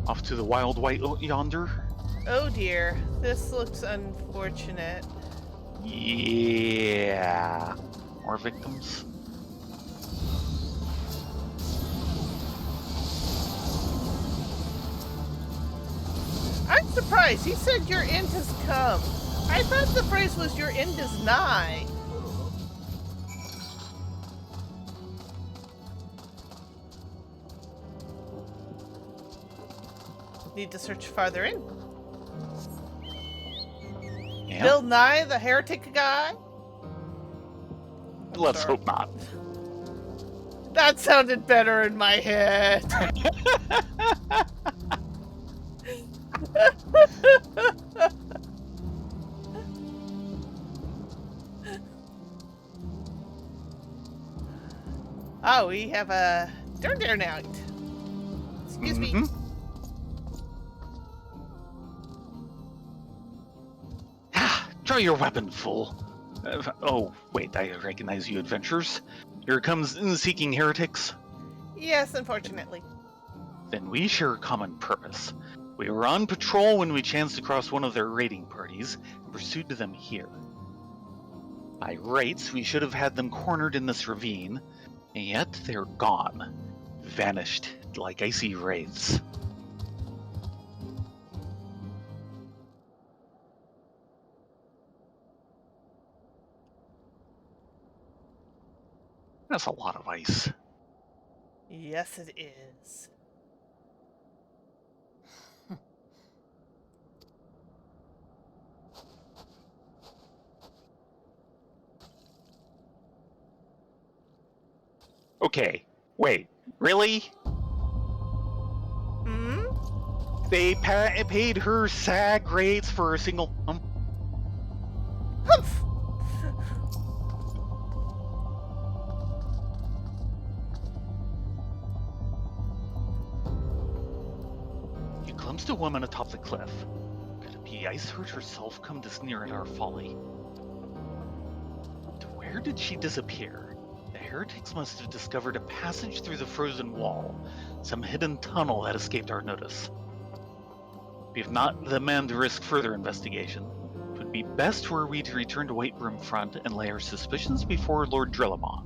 Speaker 2: Off to the wild white yonder?
Speaker 1: Oh dear, this looks unfortunate.
Speaker 2: Yeah. More victims?
Speaker 1: surprised. He said your end has come. I thought the phrase was your end is nigh. Need to search farther in.
Speaker 2: Yeah.
Speaker 1: Bill Nye, the heretic guy?
Speaker 2: Let's
Speaker 1: sorry.
Speaker 2: hope not.
Speaker 1: That sounded better in my head. Oh, we have a turn there now. Excuse me.
Speaker 2: Draw your weapon, fool. Oh, wait, I recognize you, adventurers. Here comes seeking heretics.
Speaker 1: Yes, unfortunately.
Speaker 2: Then we share a common purpose. We were on patrol when we chanced across one of their raiding parties and pursued them here. By rights, we should have had them cornered in this ravine, and yet they're gone. Vanished like icy wraiths. That's a lot of ice.
Speaker 1: Yes, it is.
Speaker 2: Okay, wait, really?
Speaker 1: Hmm?
Speaker 2: They paid her SAG rates for a single...
Speaker 1: Humph!
Speaker 2: You glimpsed a woman atop the cliff. Could it be Ice Heart herself come to sneer at our folly? But where did she disappear? The heretics must have discovered a passage through the frozen wall, some hidden tunnel that escaped our notice. We have not the men to risk further investigation. It would be best were we to return to White Room Front and lay our suspicions before Lord Drillamon.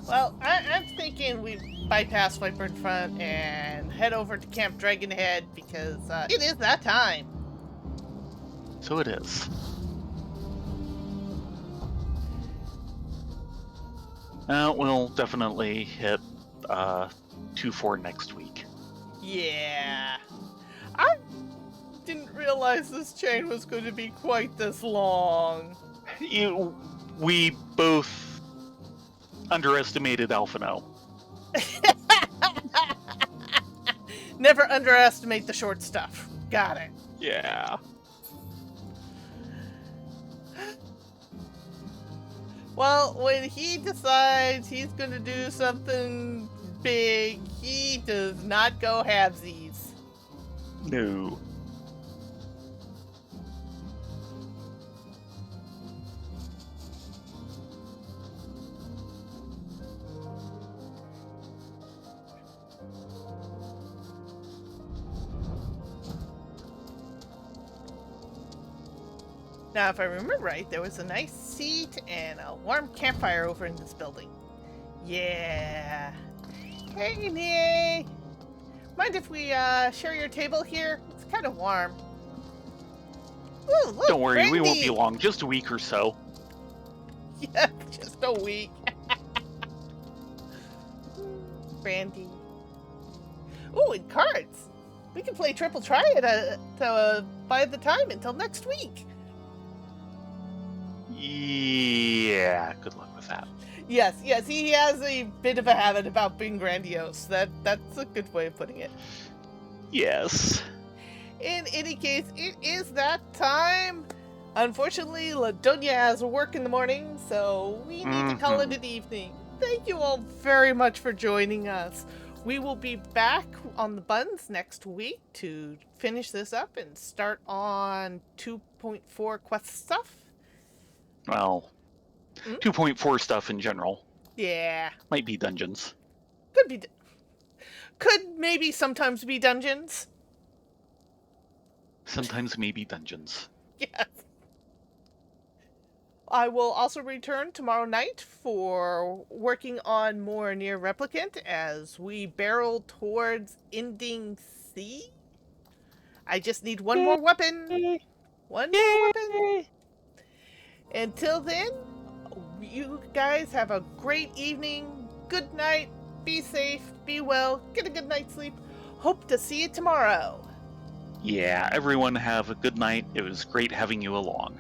Speaker 1: Well, I'm thinking we bypass Whitebird Front and head over to Camp Dragonhead because it is that time.
Speaker 2: So it is. We'll definitely hit 2-4 next week.
Speaker 1: Yeah. I didn't realize this chain was going to be quite this long.
Speaker 2: We both underestimated Alphino.
Speaker 1: Never underestimate the short stuff. Got it.
Speaker 2: Yeah.
Speaker 1: Well, when he decides he's gonna do something big, he does not go halvesies.
Speaker 2: No.
Speaker 1: Now, if I remember right, there was a nice seat and a warm campfire over in this building. Yeah. Hey, Nia. Mind if we share your table here? It's kind of warm. Ooh, look,
Speaker 2: Don't worry, we won't be
Speaker 1: brandy.
Speaker 2: long. Just a week or so.
Speaker 1: Yeah, just a week. Brandy. Ooh, and cards. We can play triple triad by the time until next week.
Speaker 2: Yeah, good luck with that.
Speaker 1: Yes, he has a bit of a habit about being grandiose. That's a good way of putting it.
Speaker 2: Yes.
Speaker 1: In any case, it is that time. Unfortunately, LaDonia has work in the morning, so we need to call it an evening. Thank you all very much for joining us. We will be back on the buns next week to finish this up and start on 2.4 quest stuff.
Speaker 2: Well, 2.4 stuff in general.
Speaker 1: Yeah.
Speaker 2: Might be dungeons.
Speaker 1: Could maybe sometimes be dungeons.
Speaker 2: Sometimes maybe dungeons.
Speaker 1: Yes. I will also return tomorrow night for working on more Near Replicant as we barrel towards ending C. I just need one more weapon. One more weapon. Until then, you guys have a great evening. Good night. Be safe. Be well. Get a good night's sleep. Hope to see you tomorrow.
Speaker 2: Yeah, everyone have a good night. It was great having you along.